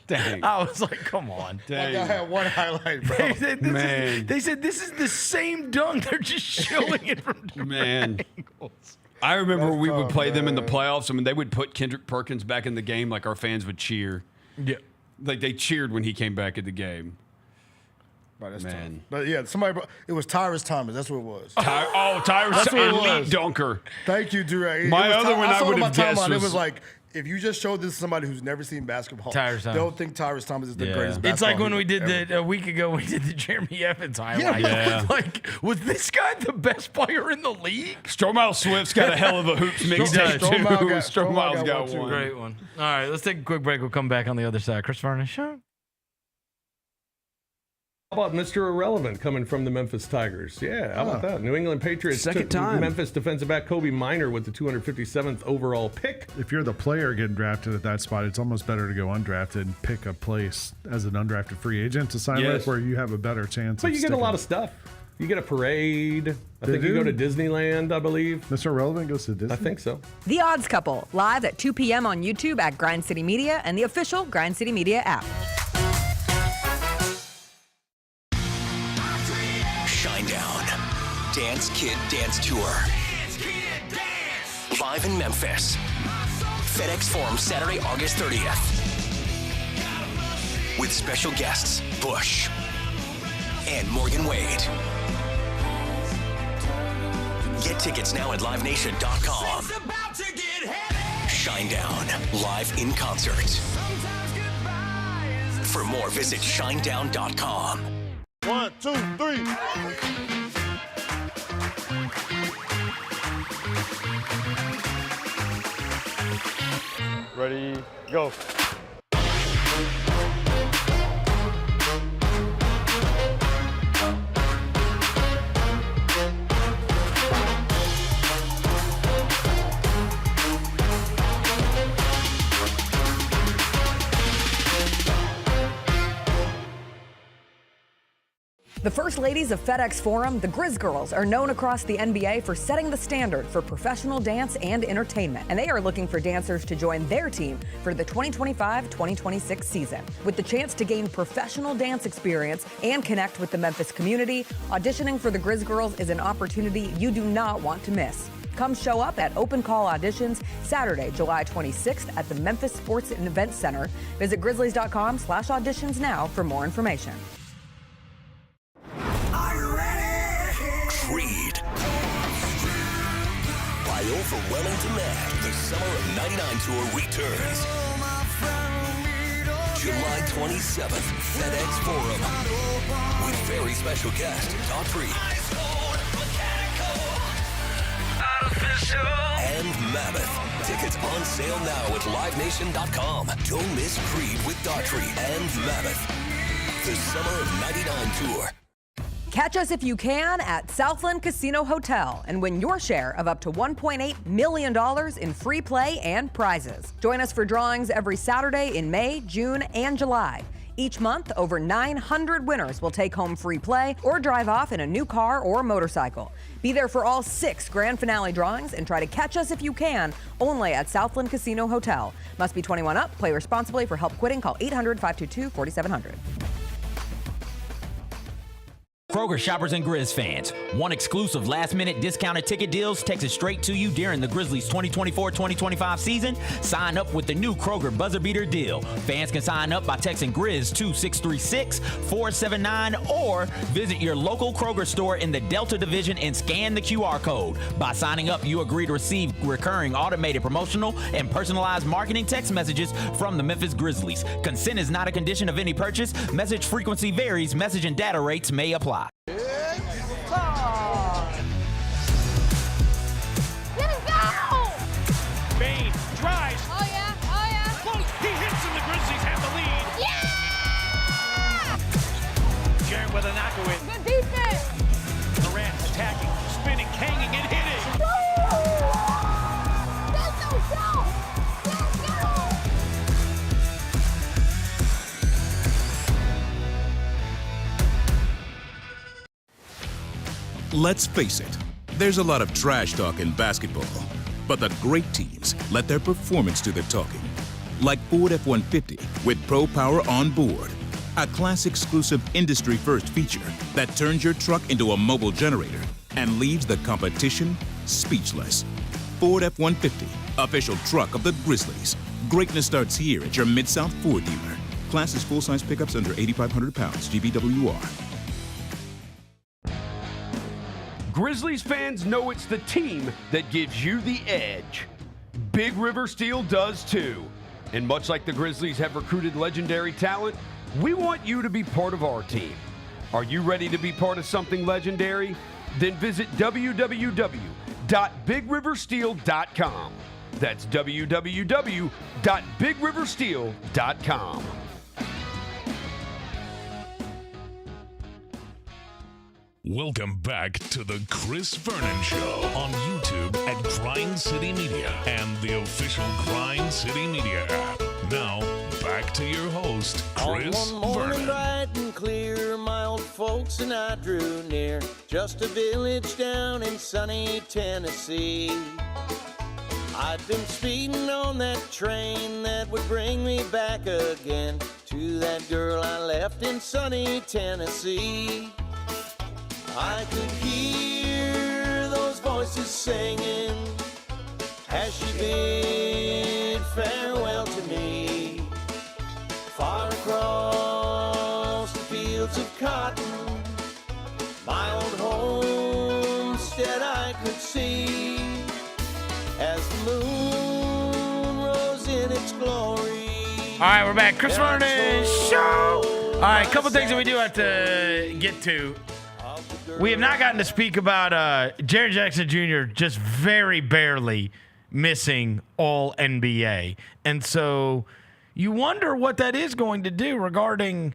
Dang. I was like, come on. Dang. Like I had one highlight, bro. They said this is the same dunk. They're just showing it from different angles. I remember we would play them in the playoffs. I mean, they would put Kendrick Perkins back in the game like our fans would cheer. Yeah. Like they cheered when he came back in the game. Right, that's tough. But yeah, it was Tyrus Thomas. That's what it was. Tyrus, elite dunker. Thank you, Durant. My other one I would have guessed was... It was like, if you just showed this to somebody who's never seen basketball, they'll think Tyrus Thomas is the greatest basketball. It's like when we did a week ago, we did the Jeremy Evans highlight. Yeah. Like, was this guy the best player in the league? Stromile Swift's got a hell of a hoops mixtape, too. Stromile's got one. Great one. All right, let's take a quick break. We'll come back on the other side. Chris Vernon Show. How about Mr. Irrelevant coming from the Memphis Tigers? Yeah, how about that? New England Patriots took Memphis defensive back Kobe Minor with the 257th overall pick. If you're the player getting drafted at that spot, it's almost better to go undrafted and pick a place as an undrafted free agent to sign with where you have a better chance But you get a lot of stuff. You get a parade. I think you go to Disneyland, I believe. Mr. Irrelevant goes to Disney? I think so. The Odds Couple, live at 2 p.m. on YouTube at Grind City Media and the official Grind City Media app. Shinedown. Dance Kid Dance Tour. Live in Memphis. FedEx Forum Saturday, August 30th. With special guests, Bush and Morgan Wade. Get tickets now at livenation.com. Shinedown, live in concert. For more, visit shinedown.com. 1, 2, 3. Ready, go. The First Ladies of FedEx Forum, the Grizz Girls, are known across the NBA for setting the standard for professional dance and entertainment, and they are looking for dancers to join their team for the 2025-2026 season. With the chance to gain professional dance experience and connect with the Memphis community, auditioning for the Grizz Girls is an opportunity you do not want to miss. Come show up at Open Call Auditions Saturday, July 26th at the Memphis Sports and Events Center. Visit grizzlies.com/auditions now for more information. Creed. By overwhelming demand, the Summer of '99 tour returns. July 27th, FedEx Forum. With very special guest, Daughtry. And Mammoth. Tickets on sale now at livenation.com. Don't miss Creed with Daughtry and Mammoth. The Summer of '99 tour. Catch us if you can at Southland Casino Hotel and win your share of up to $1.8 million in free play and prizes. Join us for drawings every Saturday in May, June, and July. Each month, over 900 winners will take home free play or drive off in a new car or motorcycle. Be there for all 6 grand finale drawings and try to catch us if you can, only at Southland Casino Hotel. Must be 21 up. Play responsibly. For help quitting, call 800-522-4700. Kroger shoppers and Grizz fans, want exclusive last-minute discounted ticket deals texted straight to you during the Grizzlies 2024-2025 season? Sign up with the new Kroger Buzzer Beater deal. Fans can sign up by texting Grizz to 636-479 or visit your local Kroger store in the Delta Division and scan the QR code. By signing up, you agree to receive recurring automated promotional and personalized marketing text messages from the Memphis Grizzlies. Consent is not a condition of any purchase. Message frequency varies. Message and data rates may apply. Bain drives. Oh, yeah. Close. He hits and the Grizzlies have the lead. Yeah! Jaren with a knockaway. Good defense. Durant attacking, spinning, hanging, and hitting. Let's go. Let's face it, there's a lot of trash talk in basketball, but the great teams let their performance do the talking. Like Ford F-150 with Pro Power on board, a class-exclusive industry-first feature that turns your truck into a mobile generator and leaves the competition speechless. Ford F-150, official truck of the Grizzlies. Greatness starts here at your Mid-South Ford dealer. Class is full-size pickups under 8,500 pounds, GVWR. Grizzlies fans know it's the team that gives you the edge. Big River Steel does too. And much like the Grizzlies have recruited legendary talent, we want you to be part of our team. Are you ready to be part of something legendary? Then visit www.bigriversteel.com. That's www.bigriversteel.com. Welcome back to the Chris Vernon Show on YouTube at Grind City Media and the official Grind City Media app. Now, back to your host, Chris On one morning Vernon. bright and clear, my old folks and I drew near, just a village down in sunny Tennessee. I'd been speeding on that train that would bring me back again to that girl I left in sunny Tennessee. I could hear those voices singing as she bid farewell to me. Far across the fields of cotton, my old homestead I could see as the moon rose in its glory. All right, we're back. Chris Vernon Show. All right, a couple things that we do have to get to. We have not gotten to speak about Jaren Jackson Jr. just very barely missing all NBA. And so you wonder what that is going to do regarding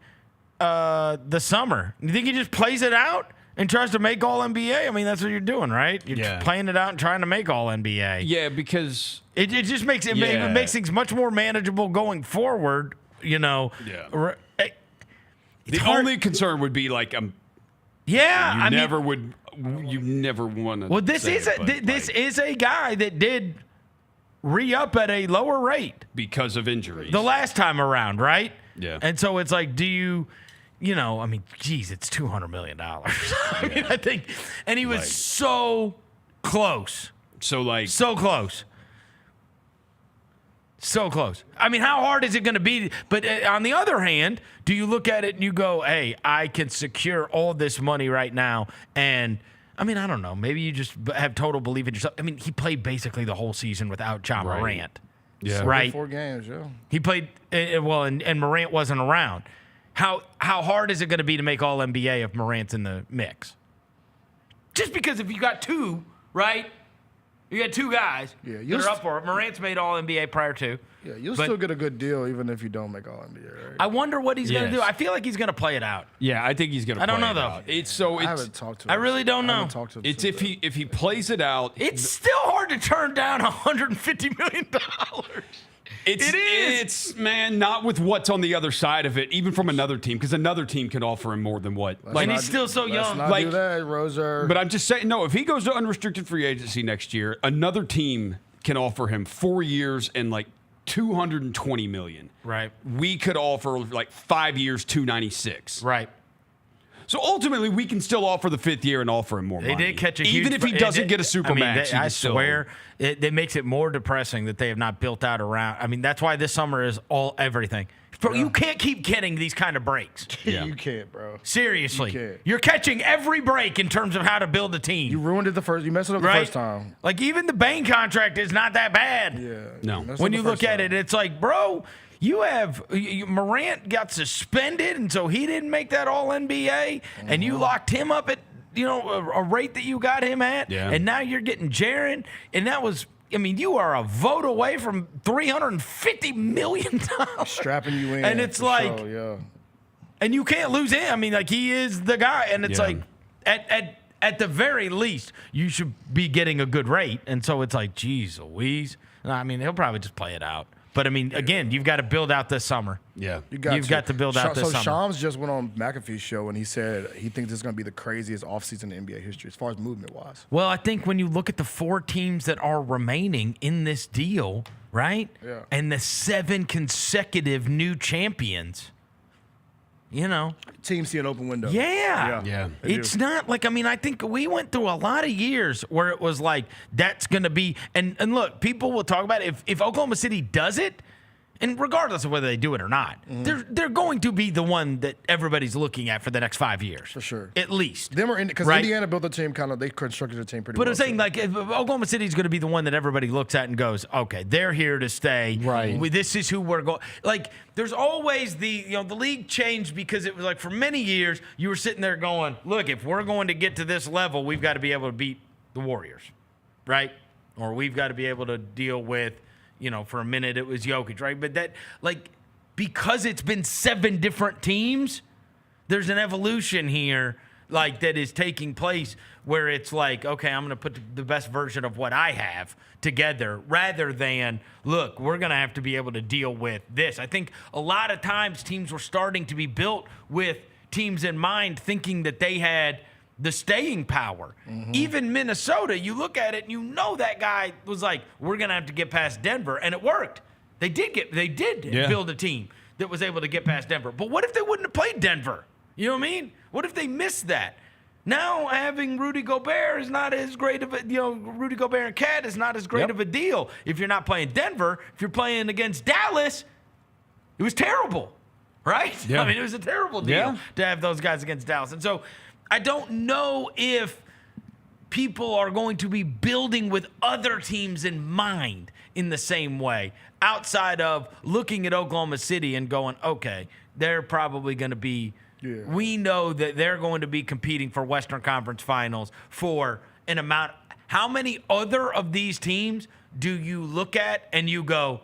the summer. You think he just plays it out and tries to make all NBA? I mean, that's what you're doing, right? You're just playing it out and trying to make all NBA. Yeah, because it just makes it makes things much more manageable going forward, you know. Yeah. The only concern would be like you never want to. Well, this is a guy that did re-up at a lower rate because of injuries the last time around, right? Yeah. And so it's like, do you I mean, geez, it's $200 million. I mean, I think, and he was so close. So close. So close. I mean, how hard is it going to be? But on the other hand, do you look at it and you go, hey, I can secure all this money right now? And, I mean, I don't know. Maybe you just have total belief in yourself. I mean, he played basically the whole season without Ja Morant. Yeah. Right? 4 games, yeah. He played, and Morant wasn't around. How hard is it going to be to make all NBA if Morant's in the mix? Just because if you got two, right? You got two guys that are up for it. Morant's made all NBA prior to. Yeah, you'll still get a good deal even if you don't make all NBA, right? I wonder what he's going to do. I feel like he's going to play it out. Yeah, I think he's going to. I don't know though. Out. I haven't talked to him. I really don't know. It's if he plays it out. It's still hard to turn down $150 million. It is. It's man, not with what's on the other side of it, even from another team, because another team can offer him more than what. And he's still so young. Let's not do that, Roser. But I'm just saying, no. If he goes to unrestricted free agency next year, another team can offer him 4 years and like $220 million. Right. We could offer like 5 years, $296. Right. So ultimately, we can still offer the 5th year and offer him more money. They did catch a huge... Even if he doesn't get a Supermax, I swear, it makes it more depressing that they have not built out around... I mean, that's why this summer is everything. Bro, you can't keep getting these kind of breaks. Yeah. You can't, bro. Seriously. You're catching every break in terms of how to build a team. You ruined it you messed it up the first time. Like, even the Bain contract is not that bad. Yeah. No. When you look at it, it's like, bro, Morant got suspended, and so he didn't make that All-NBA, and you locked him up at, a rate that you got him at, and now you're getting Jaren, and that was... I mean, you are a vote away from $350 million. Strapping you in. And it's like, and you can't lose him. I mean, like, he is the guy. And it's like, at the very least, you should be getting a good rate. And so it's like, geez Louise. I mean, he'll probably just play it out. But, I mean, again, you've got to build out this summer. Yeah. You've got to build out this summer. So Shams just went on McAfee's show, and he said he thinks this is going to be the craziest offseason in NBA history as far as movement-wise. Well, I think when you look at the 4 teams that are remaining in this deal, right? Yeah. And the 7 consecutive new champions, Teams see an open window. Yeah. It's not like, I mean, I think we went through a lot of years where it was like, that's going to be, and look, people will talk about it. If Oklahoma City does it, and regardless of whether they do it or not, they're going to be the one that everybody's looking at for the next 5 years. For sure. At least. Because Indiana built the team they constructed the team pretty well. But I'm saying, like, if Oklahoma City's going to be the one that everybody looks at and goes, okay, they're here to stay. Right. This is who we're going. Like, there's always the league changed because it was like for many years, you were sitting there going, look, if we're going to get to this level, we've got to be able to beat the Warriors, right? Or we've got to be able to deal with, for a minute it was Jokic, right? But that, like, because it's been 7 different teams, there's an evolution here, like, that is taking place where it's like, okay, I'm going to put the best version of what I have together rather than, look, we're going to have to be able to deal with this. I think a lot of times teams were starting to be built with teams in mind thinking that they had the staying power. Even Minnesota, you look at it and that guy was like, we're going to have to get past Denver, and it worked. They did build a team that was able to get past Denver. But what if they wouldn't have played Denver? You know what I mean? What if they missed that? Now having Rudy Gobert is not as great of a, Rudy Gobert and Cat is not as great of a deal. If you're not playing Denver, if you're playing against Dallas, it was terrible, right? Yeah. I mean, it was a terrible deal to have those guys against Dallas. And so I don't know if people are going to be building with other teams in mind in the same way, outside of looking at Oklahoma City and going, okay, they're probably going to be, we know that they're going to be competing for Western Conference Finals for an amount. How many other of these teams do you look at and you go,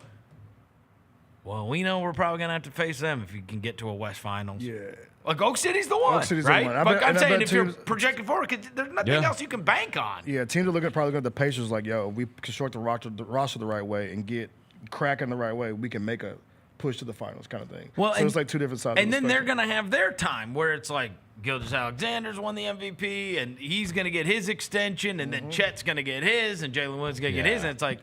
well, we know we're probably going to have to face them if you can get to a West Finals. Yeah. Like, Oak City's the one, right? But I'm saying if you're projecting forward, because there's nothing else you can bank on. Yeah, teams are probably looking at the Pacers like, yo, we construct the roster the right way and get cracking the right way, we can make a push to the finals kind of thing. Well, so it's like 2 different sides. And then they're going to have their time where it's like Gilgeous-Alexander's won the MVP, and he's going to get his extension, and then Chet's going to get his, and Jalen Williams is going to get his, and it's like,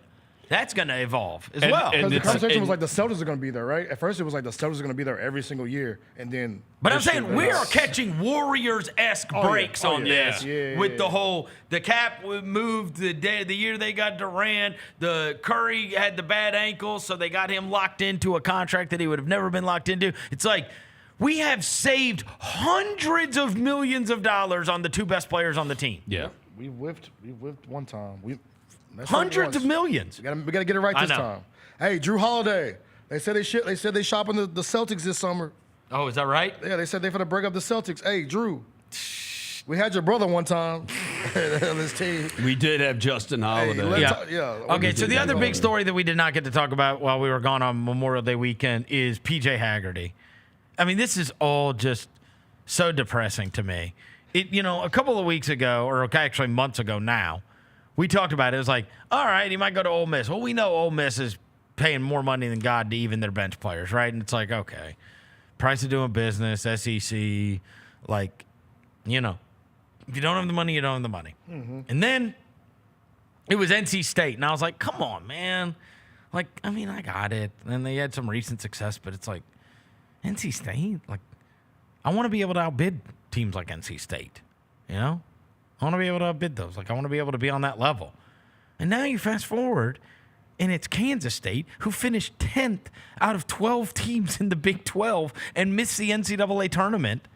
that's going to evolve as well. Because the conversation was like the Celtics are going to be there, right? At first, it was like the Celtics are going to be there every single year, and then. But I'm saying we are catching Warriors-esque breaks on this with the whole. The cap moved the year they got Durant. The Curry had the bad ankle, so they got him locked into a contract that he would have never been locked into. It's like we have saved hundreds of millions of dollars on the 2 best players on the team. Yeah, we whiffed one time. Hundreds of millions. We got to get it right this time. Hey, Drew Holiday. They said they shopping the Celtics this summer. Oh, is that right? Yeah, they said they're gonna break up the Celtics. Hey, Drew. We had your brother one time on this team. We did have Justin Holiday. Okay, so the other big story that we did not get to talk about while we were gone on Memorial Day weekend is PJ Haggerty. I mean, this is all just so depressing to me. A couple of weeks ago, or actually months ago now, we talked about it. It was like, all right, he might go to Ole Miss. Well, we know Ole Miss is paying more money than God to even their bench players, right? And it's like, okay, price of doing business, SEC, like, if you don't have the money, you don't have the money. Mm-hmm. And then it was NC State, and I was like, come on, man. Like, I mean, I got it. And they had some recent success, but it's like, NC State? Like, I want to be able to outbid teams like NC State. You know? I want to be able to bid those. Like, I want to be able to be on that level. And now you fast forward, and it's Kansas State, who finished 10th out of 12 teams in the Big 12 and missed the NCAA tournament.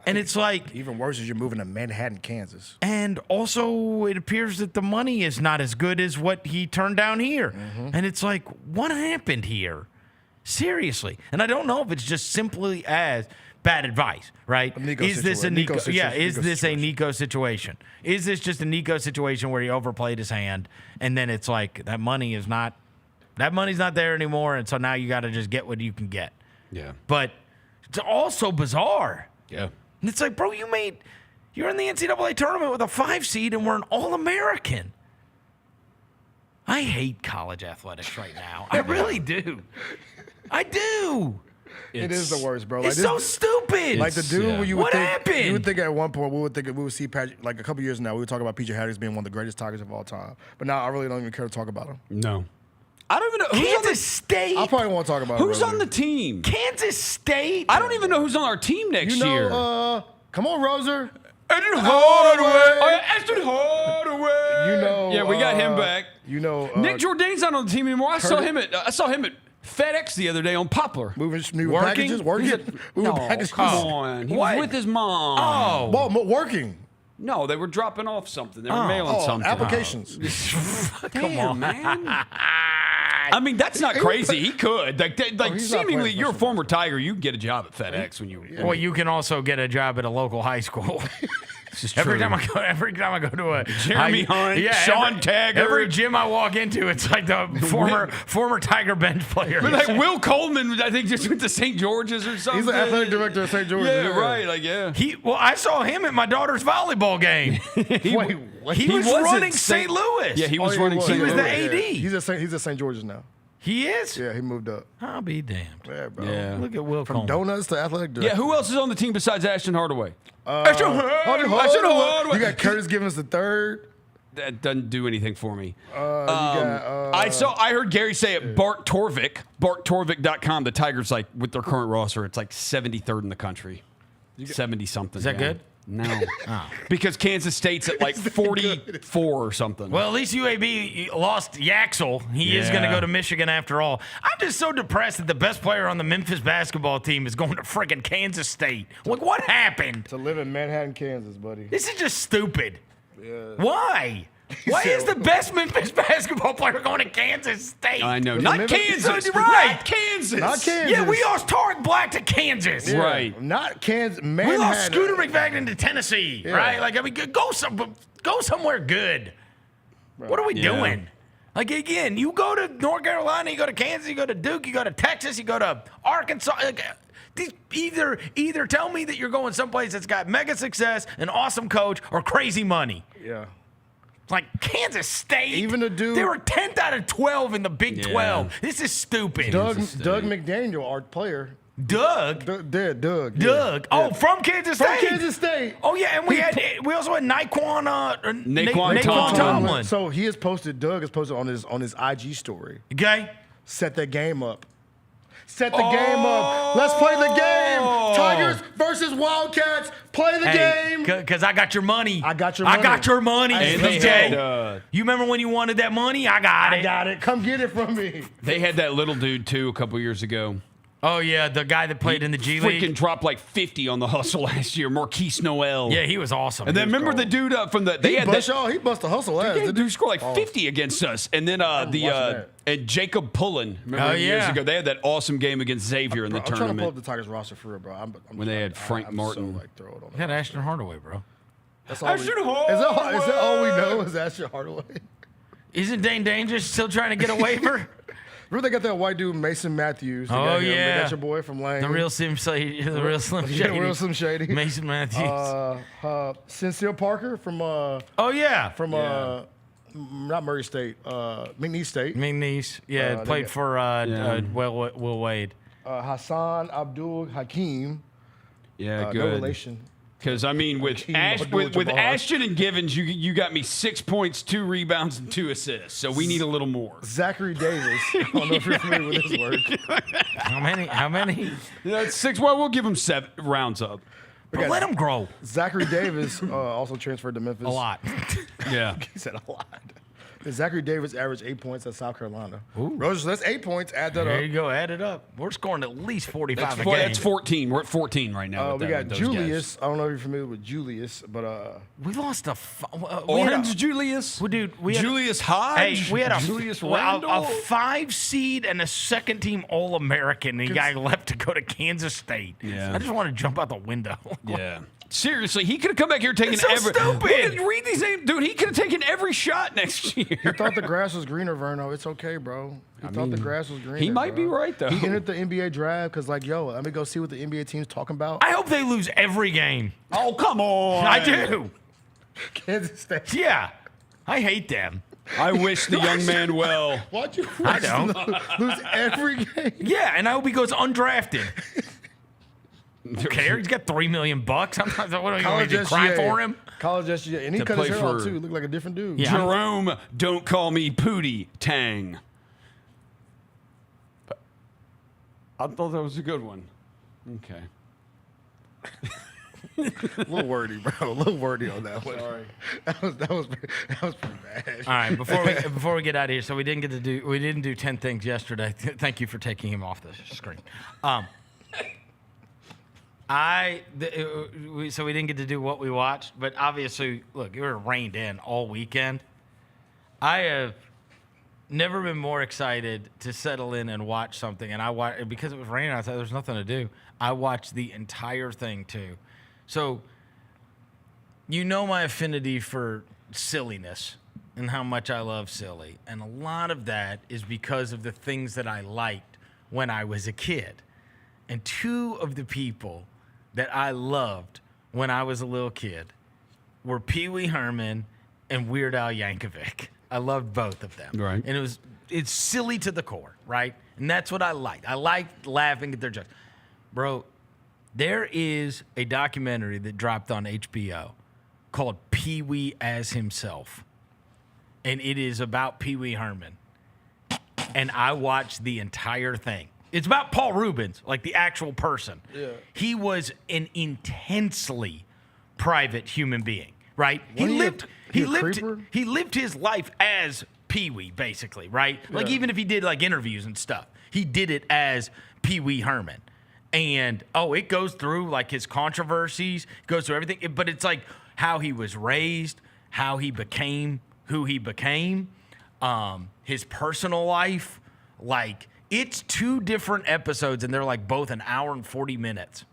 And it's like... Even worse is you're moving to Manhattan, Kansas. And also, it appears that the money is not as good as what he turned down here. Mm-hmm. And it's like, what happened here? Seriously. And I don't know if it's just simply as bad advice, right? Is this a Nico situation? Is this just a Nico situation where he overplayed his hand and then it's like that money's not there anymore, and so now you got to just get what you can get. Yeah. But it's also bizarre. Yeah. And it's like, bro, you're in the NCAA tournament with a 5 seed and we're an All-American. I hate college athletics right now. I really do. I do. It is the worst, bro. It's so stupid. Like the dude where you would what think, happened? You would think at one point we would see Patrick, like a couple years now, we would talk about PJ Haggerty being one of the greatest Tigers of all time. But now I really don't even care to talk about him. No. I don't even know. Kansas State. I probably won't talk about who's him. on the team? Kansas State. I don't even know who's on our team next year. Come on, Roser. Ashton Hardaway. Ashton Hardaway. You know. Yeah, we got him back. You know. Nick Jourdain's not on the team anymore. I saw him at FedEx the other day on Poplar. Moving packages. Working. Packages. Come on. He was with his mom. Oh. Well, working. No, they were dropping off something. They were mailing something. Applications. Come on, man. I mean, that's not crazy. He could. Like seemingly, you're a former Tiger. You can get a job at FedEx when you. Well, you can also get a job at a local high school. Every time I go to a Jeremy Hunt, Sean Taggart, every gym I walk into, it's like the former Tiger bench player. But like Will Coleman, I think just went to St. George's or something. He's the athletic director of St. George's. Yeah, right. Like I saw him at my daughter's volleyball game. He was running St. Louis. Yeah, he was running St. Louis. He was the AD. He's at St. George's now. He is? Yeah, he moved up. I'll be damned. Yeah, bro. Yeah. Look at Will From Coleman. donuts to athletic director. Yeah, who else is on the team besides Ashton Hardaway? Ashton Hardaway. You got Curtis Givens the third. That doesn't do anything for me. I heard Gary say it. Bart Torvik, BartTorvik.com. The Tigers, like with their current roster, it's like 73rd in the country, 70 something. Is that good? No, because Kansas State's at like 44 or something. Well, at least UAB lost Yaxel. He is going to go to Michigan after all. I'm just so depressed that the best player on the Memphis basketball team is going to freaking Kansas State. Like, what happened? To live in Manhattan, Kansas, buddy. This is just stupid. Yeah. Why? Why is the best Memphis basketball player going to Kansas State? I know. Not Kansas. Right. Not Kansas. Not Kansas. Yeah, we lost Tarek Black to Kansas. Yeah. Right. Not Kansas. Manhattan. We lost Scooter McFadden to Tennessee. Right? Like, I mean, go somewhere good. Right. What are we doing? Like, again, you go to North Carolina, you go to Kansas, you go to Duke, you go to Texas, you go to Arkansas. Like, either tell me that you're going someplace that's got mega success, an awesome coach, or crazy money. Yeah. Like Kansas State. Even the dude. They were 10th out of 12 in the Big 12. This is stupid. Doug McDaniel, our player. Doug? Doug. Yeah. Oh, from Kansas State. From Kansas State. Oh, yeah, and we also had Naquan Tomlin. So Doug has posted on his IG story. Okay. Set that game up. Set the game up. Let's play the game. Tigers versus Wildcats. Play the game. Because I got your money. I got your money. And PJ. You remember when you wanted that money? I got it. Come get it from me. They had that little dude, too, a couple years ago. Oh, yeah, the guy that played in the G League. Freaking dropped like 50 on the hustle last year. Marquise Noel. Yeah, he was awesome. And then remember the dude from the... He bust the hustle ass. The dude scored like 50 against us. And then and Jacob Pullen. Remember years ago? They had that awesome game against Xavier in the tournament. I'm trying to pull up the Tigers roster for real, bro. When they had Frank Martin. Throw it on. They had Ashton Hardaway, bro. Ashton Hardaway! Is that all we know is Ashton Hardaway? Isn't Dane Dangerous still trying to get a waiver? Remember they got that white dude, Mason Matthews. Oh, yeah. They got your boy from Lane. The real Slim Shady. Real Slim Shady. Mason Matthews. Sincere Parker from... not Murray State, McNeese State. McNeese, played for Will Wade. Hassan Abdul Hakim. Yeah, good. No relation. Because, I mean, with Ashton and Givens, you got me 6 points, 2 rebounds, and 2 assists. So we need a little more. Zachary Davis. I don't know if you're familiar with his work. How many? Yeah, 6. Well, we'll give him 7 rounds up. But let him grow. Zachary Davis also transferred to Memphis. A lot. Yeah. He said a lot. Zachary Davis averaged 8 points at South Carolina. Rose, so that's 8 points. Add that up. There you go. Add it up. We're scoring at least 45 a game. That's 14. We're at 14 right now. We got Julius. I don't know if you're familiar with Julius, but we lost Orange Julius. Dude, Julius Hodge. Hey, we had Julius a 5 seed and a second team All-American, and the guy left to go to Kansas State. Yeah. I just want to jump out the window. Yeah. Seriously, he could have come back here taking every. Stupid. Read these names, dude. He could have taken every shot next year. He thought the grass was greener, Verno. It's okay, bro. He thought the grass was greener. He might be right though. He entered the NBA draft because, like, let me go see what the NBA team's talking about. I hope they lose every game. Oh, come on. I do. Kansas State. Yeah, I hate them. I wish the young man well. Why'd you I don't lose every game? Yeah, and I hope he goes undrafted. Who cares? He's got $3 million. Sometimes what are you going to cry for him? College SGA, and he cut his hair off too. Looked like a different dude. Yeah. Jerome, don't call me Pootie Tang. I thought that was a good one. Okay. A little wordy, bro. A little wordy on that one. Sorry. That was pretty bad. All right, before we get out of here, so we didn't do 10 things yesterday. Thank you for taking him off the screen. So we didn't get to do what we watched, but obviously, look, it was rained in all weekend. I have never been more excited to settle in and watch something, and I watched because it was raining outside. There's nothing to do. I watched the entire thing too. So, you know my affinity for silliness and how much I love silly, and a lot of that is because of the things that I liked when I was a kid. And two of the people that I loved when I was a little kid were Pee Wee Herman and Weird Al Yankovic. I loved both of them. Right. And it's silly to the core, right? And that's what I liked. I liked laughing at their jokes. Bro, there is a documentary that dropped on HBO called Pee Wee as Himself. And it is about Pee Wee Herman. And I watched the entire thing. It's about Paul Rubens, like the actual person. Yeah. He was an intensely private human being, right? He lived his life as Pee Wee, basically, right? Yeah. Like even if he did like interviews and stuff, he did it as Pee Wee Herman. And it goes through like his controversies, goes through everything, but it's like how he was raised, how he became who he became, his personal life, like. It's 2 different episodes, and they're like both an hour and 40 minutes.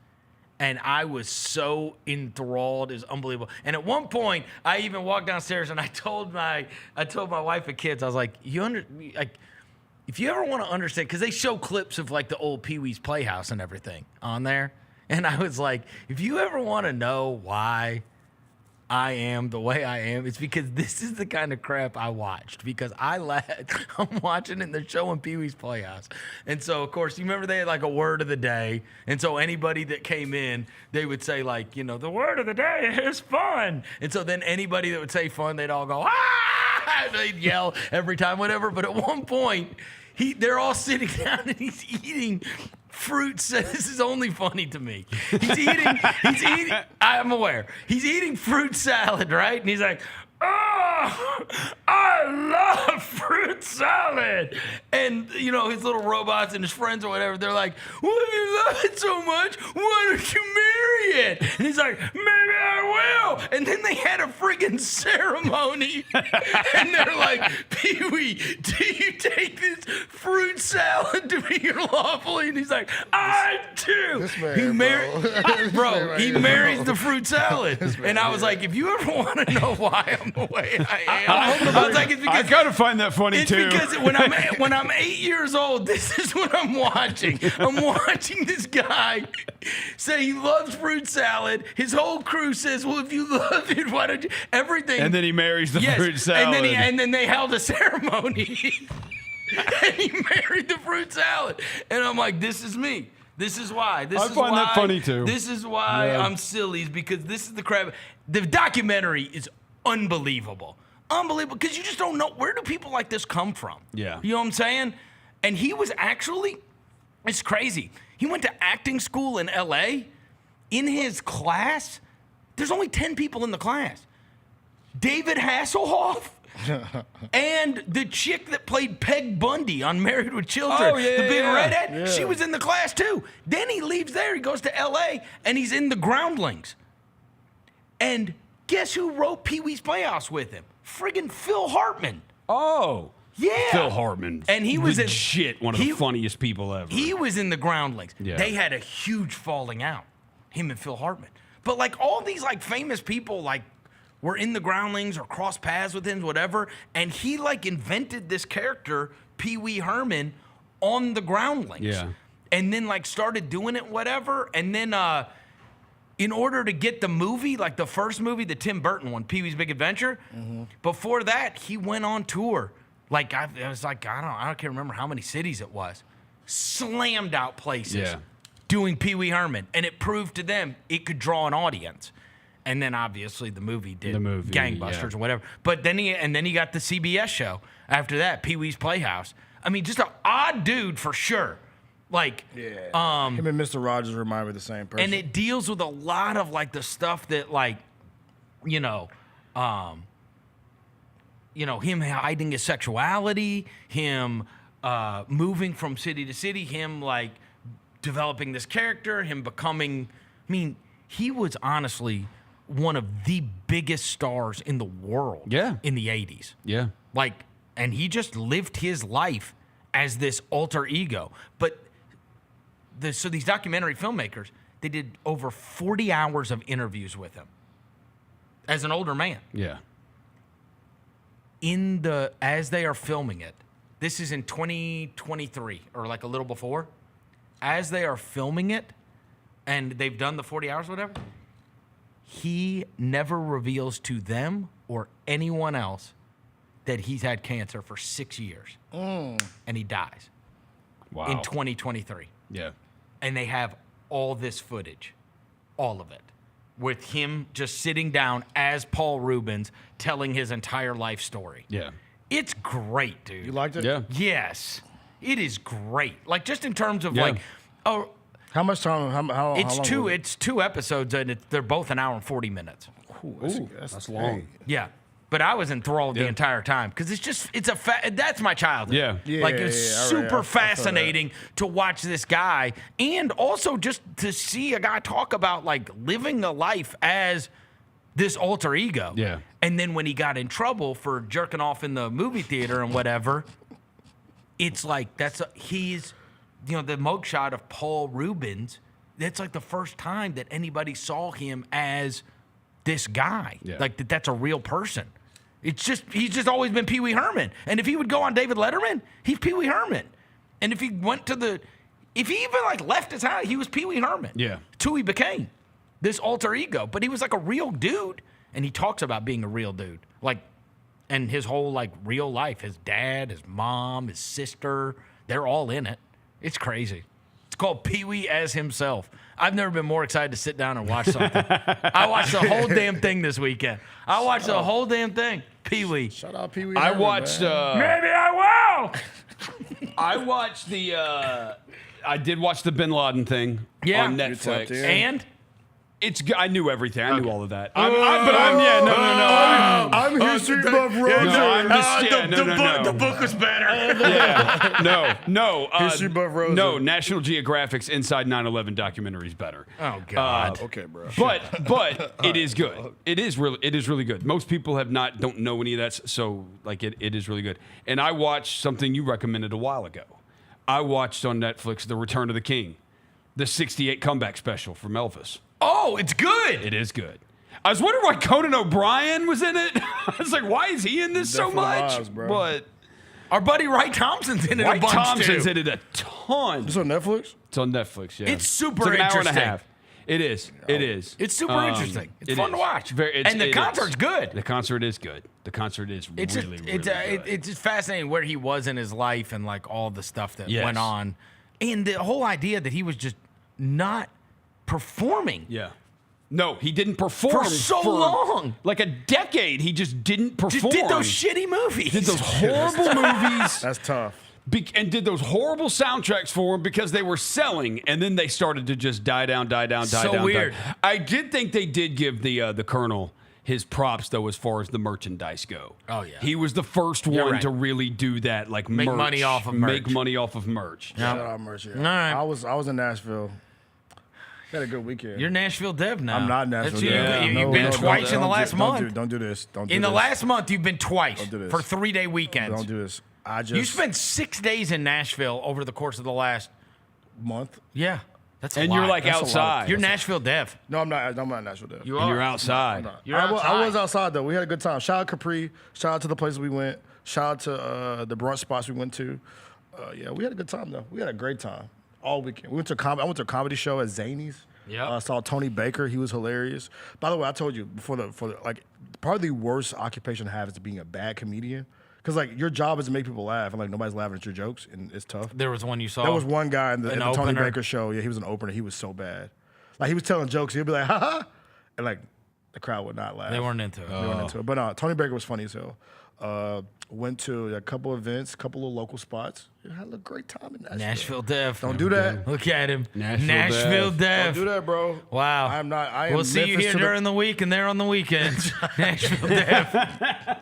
And I was so enthralled. It was unbelievable. And at one point, I even walked downstairs, and I told my wife and kids, I was like, if you ever want to understand, because they show clips of like the old Pee Wee's Playhouse and everything on there. And I was like, if you ever want to know why I am the way I am, it's because this is the kind of crap I watched, because I'm watching it and they're showing Pee Wee's Playhouse. And so, of course, you remember they had like a word of the day. And so anybody that came in, they would say like, the word of the day is fun. And so then anybody that would say fun, they'd all go, ah! They'd yell every time, whatever. But at one point, they're all sitting down and he's eating fruit. This is only funny to me. He's eating, I'm aware. He's eating fruit salad, right? And he's like, oh, I love fruit salad. And, his little robots and his friends or whatever, they're like, well, if you love it so much, why don't you marry it? And he's like, maybe I will. And then they had a friggin' ceremony. And they're like, Pee Wee, do you take this fruit salad to be your lawfully? And he's like, I do. He marries the fruit salad. And I was like, if you ever want to know why I'm the way I am, I was like, it's because I gotta find that funny too. It's because when I'm 8 years old, this is what I'm watching. I'm watching this guy say he loves fruit salad. His whole crew says, well, if you love it, why don't you? Everything. And then he marries the fruit salad. And then they held a ceremony. And he married the fruit salad. And I'm like, this is me. This is why. I find that funny too. This is why I'm silly, is because this is the crap. The documentary is unbelievable. Unbelievable. Because you just don't know, where do people like this come from? Yeah. You know what I'm saying? And he was actually, it's crazy. He went to acting school in LA, in his class, there's only 10 people in the class. David Hasselhoff and the chick that played Peg Bundy on Married with Children, the big redhead, she was in the class too. Then he leaves there, he goes to LA, and he's in the Groundlings. And guess who wrote Pee Wee's Playhouse with him? Friggin' Phil Hartman. Oh. Yeah. Phil Hartman. And he was one of the funniest people ever. He was in the Groundlings. Yeah. They had a huge falling out, him and Phil Hartman. But like all these like famous people like were in the Groundlings or crossed paths with him, whatever. And he like invented this character, Pee Wee Herman, on the Groundlings. Yeah. And then like started doing it, whatever. And then in order to get the movie, like the first movie, the Tim Burton one, Pee Wee's Big Adventure, before that, he went on tour. Like, I can't remember how many cities it was. Slammed out places doing Pee Wee Herman. And it proved to them it could draw an audience. And then obviously the movie did gangbusters or whatever. But then he got the CBS show after that, Pee Wee's Playhouse. I mean, just an odd dude for sure. Like, him and Mr. Rogers remind me of the same person. And it deals with a lot of like the stuff that like, him hiding his sexuality, him moving from city to city, him like developing this character, him becoming, I mean, he was honestly one of the biggest stars in the world in the 80s. Yeah. Like, and he just lived his life as this alter ego. But so these documentary filmmakers, they did over 40 hours of interviews with him as an older man. Yeah. As they are filming it, this is in 2023 or like a little before, as they are filming it and they've done the 40 hours, whatever, he never reveals to them or anyone else that he's had cancer for 6 years. And he dies. Wow. In 2023. Yeah. And they have all this footage, all of it, with him just sitting down as Paul Rubens telling his entire life story. Yeah. It's great, dude. You liked it? Yeah. Yes. It is great. Like, just in terms of like, how much time? How long? It's two episodes, and they're both an hour and 40 minutes. Ooh, that's long. Yeah. But I was enthralled the entire time because that's my childhood. Yeah. Like, it's super fascinating to watch this guy and also just to see a guy talk about like living a life as this alter ego. Yeah. And then when he got in trouble for jerking off in the movie theater and whatever, it's like he's the mugshot of Paul Rubens. That's like the first time that anybody saw him as this guy. Yeah. Like that's a real person. He's just always been Pee Wee Herman. And if he would go on David Letterman, he's Pee Wee Herman. And if he went if he even like left his house, he was Pee Wee Herman. Yeah. That's who he became. This alter ego. But he was like a real dude. And he talks about being a real dude. Like, and his whole like real life, his dad, his mom, his sister, they're all in it. It's crazy. It's called Pee Wee as himself. I've never been more excited to sit down and watch something. I watched the whole damn thing this weekend. I watched the whole damn thing. Pee Wee. Shout out Pee Wee. I watched. Maybe I will. I watched I did watch the Bin Laden thing on Netflix. And? I knew everything. I knew all of that. I'm history buff Roser. The book was better. No. History buff Roser. No, National Geographic's Inside 9/11 documentary is better. Oh God. Okay, bro. But it is good. It is really good. Most people don't know any of that, so like it is really good. And I watched something you recommended a while ago. I watched on Netflix The Return of the King, the '68 comeback special from Elvis. Oh, it's good. It is good. I was wondering why Conan O'Brien was in it. I was like, why is he in this so much? Lies, bro. But our buddy Wright Thompson's in it a bunch Thompson's too. in it a ton. It's on Netflix? It's on Netflix, yeah. It's super like an interesting. hour and a half. It is. It is. It's super interesting. It's fun to watch. And the concert's good. The concert is good. The concert is really good. It's just fascinating where he was in his life and like all the stuff that went on. And the whole idea that he was just not performing. Yeah. No, he didn't perform for so long. Like a decade, he just didn't perform. Just did those shitty movies. Did those horrible movies. That's tough. and did those horrible soundtracks for them because they were selling, and then they started to just die down. So weird. I did think they did give the Colonel his props, though, as far as the merchandise go. Oh, yeah. He was the first one to really do that, like Make merch. money off of merch. Make money off of merch. Shout out merch, yeah. All right. I was in Nashville. Had a good weekend. You're Nashville Dev now. I'm not Nashville Dev. You've been twice in the last month. Don't do this. In the last month, you've been twice Don't do this. for 3-day weekends. Don't do this. You spent 6 days in Nashville over the course of the last month. Yeah. That's a And lot. you're like That's outside. You're Nashville Dev. No, I'm not. I'm not Nashville Dev. You are. And you're outside. I was outside though. We had a good time. Shout out Capri. Shout out to the places we went. Shout out to the brunch spots we went to. Yeah, we had a good time though. We had a great time all weekend. We went to I went to a comedy show at Zany's. Yeah. Saw Tony Baker. He was hilarious. By the way, I told you before like probably the worst occupation to have is being a bad comedian. Because like your job is to make people laugh, and like nobody's laughing at your jokes, and it's tough. There was one you saw. There was one guy in the Tony opener? Baker show. Yeah, he was an opener. He was so bad. Like he was telling jokes, he'd be like, "Ha ha," and like the crowd would not laugh. They weren't into it. They weren't into it. But Tony Baker was funny as hell. Went to a couple events, a couple of local spots. Had a great time in Nashville. Nashville Dev. Don't do that. Look at him. Nashville Dev. Don't do that, bro. Wow. I am. We'll see you Memphis here to the- during the week and there on the weekends. Nashville Dev.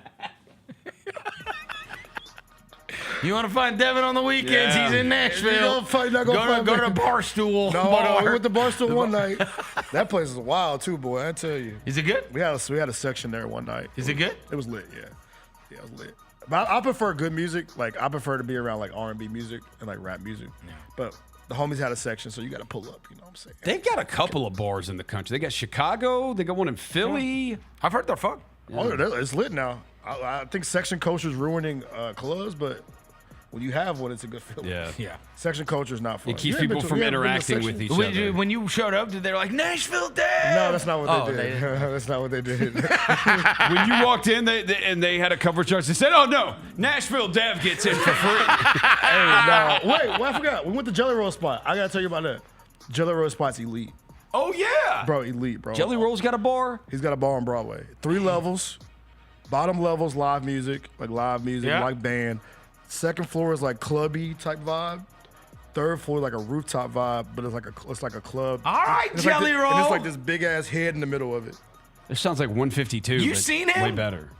You want to find Devin on the weekends? Yeah. He's in Nashville. Go to Barstool. No, bar. we went to Barstool one night. That place is wild too, boy. I tell you. Is it good? We had a section there one night. Is it good? It was lit. Yeah, it was lit. But I prefer good music. Like I prefer to be around like R&B music and like rap music. Yeah. But the homies had a section, so you got to pull up. You know what I'm saying? They've got a couple of bars in the country. They got Chicago. They got one in Philly. I've heard they're fun. Yeah. Oh, it's lit now. I think section culture is ruining clubs, but when you have one, it's a good feeling. Yeah. Section culture is not fun. It keeps people from interacting with each other. When you showed up, they were like, Nashville Dev. No, that's not what they did. That's not what they did. When you walked in, they had a cover charge. They said, "Oh no, Nashville Dev gets in for free." Hey, no. Wait, I forgot. We went to Jelly Roll Spot. I gotta tell you about that. Jelly Roll Spot's elite. Oh yeah, bro, elite, bro. Jelly Roll's got a bar. He's got a bar on Broadway. 3 levels. Bottom level's live music, like band. Second floor is like clubby type vibe. Third floor like a rooftop vibe, but it's like a club. All right, it's Jelly like Roll. And it's like this big ass head in the middle of it. This sounds like 152. You but seen him? Way better.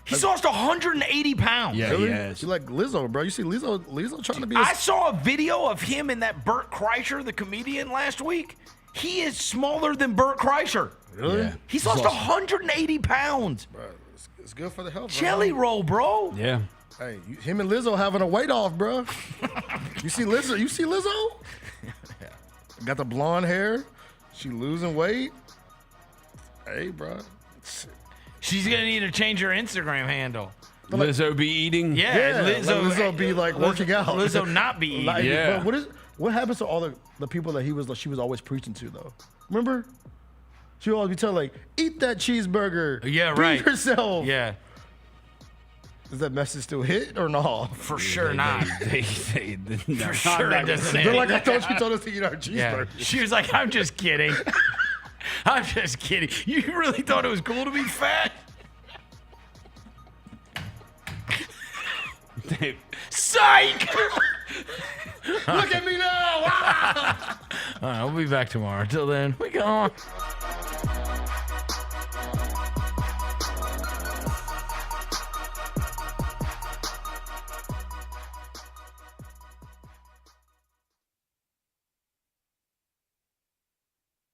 He's lost 180 pounds. Yeah, really? he has. You like Lizzo, bro? You see Lizzo trying to be? I saw a video of him and that Burt Kreischer, the comedian, last week. He is smaller than Burt Kreischer. Really? Yeah. He's lost 180 pounds. Bro, it's good for the health. Jelly Roll, bro. Yeah. Hey, him and Lizzo having a weight off, bro. You see Lizzo? Got the blonde hair. She losing weight. Hey, bro. She's gonna need to change her Instagram handle. Lizzo be eating. Yeah, Lizzo be like working out. Lizzo not be eating. Like, Yeah. but what happens to all the people that she was always preaching to though? Remember? She would always be telling like, eat that cheeseburger. Yeah, Be right. yourself. Yeah. Does that message still hit or not? For sure not. For sure it doesn't They're hit. like, I thought you told us to eat our Yeah. cheeseburger. She was like, I'm just kidding. I'm just kidding. You really thought it was cool to be fat? Psych! Look at me now! All right, we'll be back tomorrow. Until then, we go on.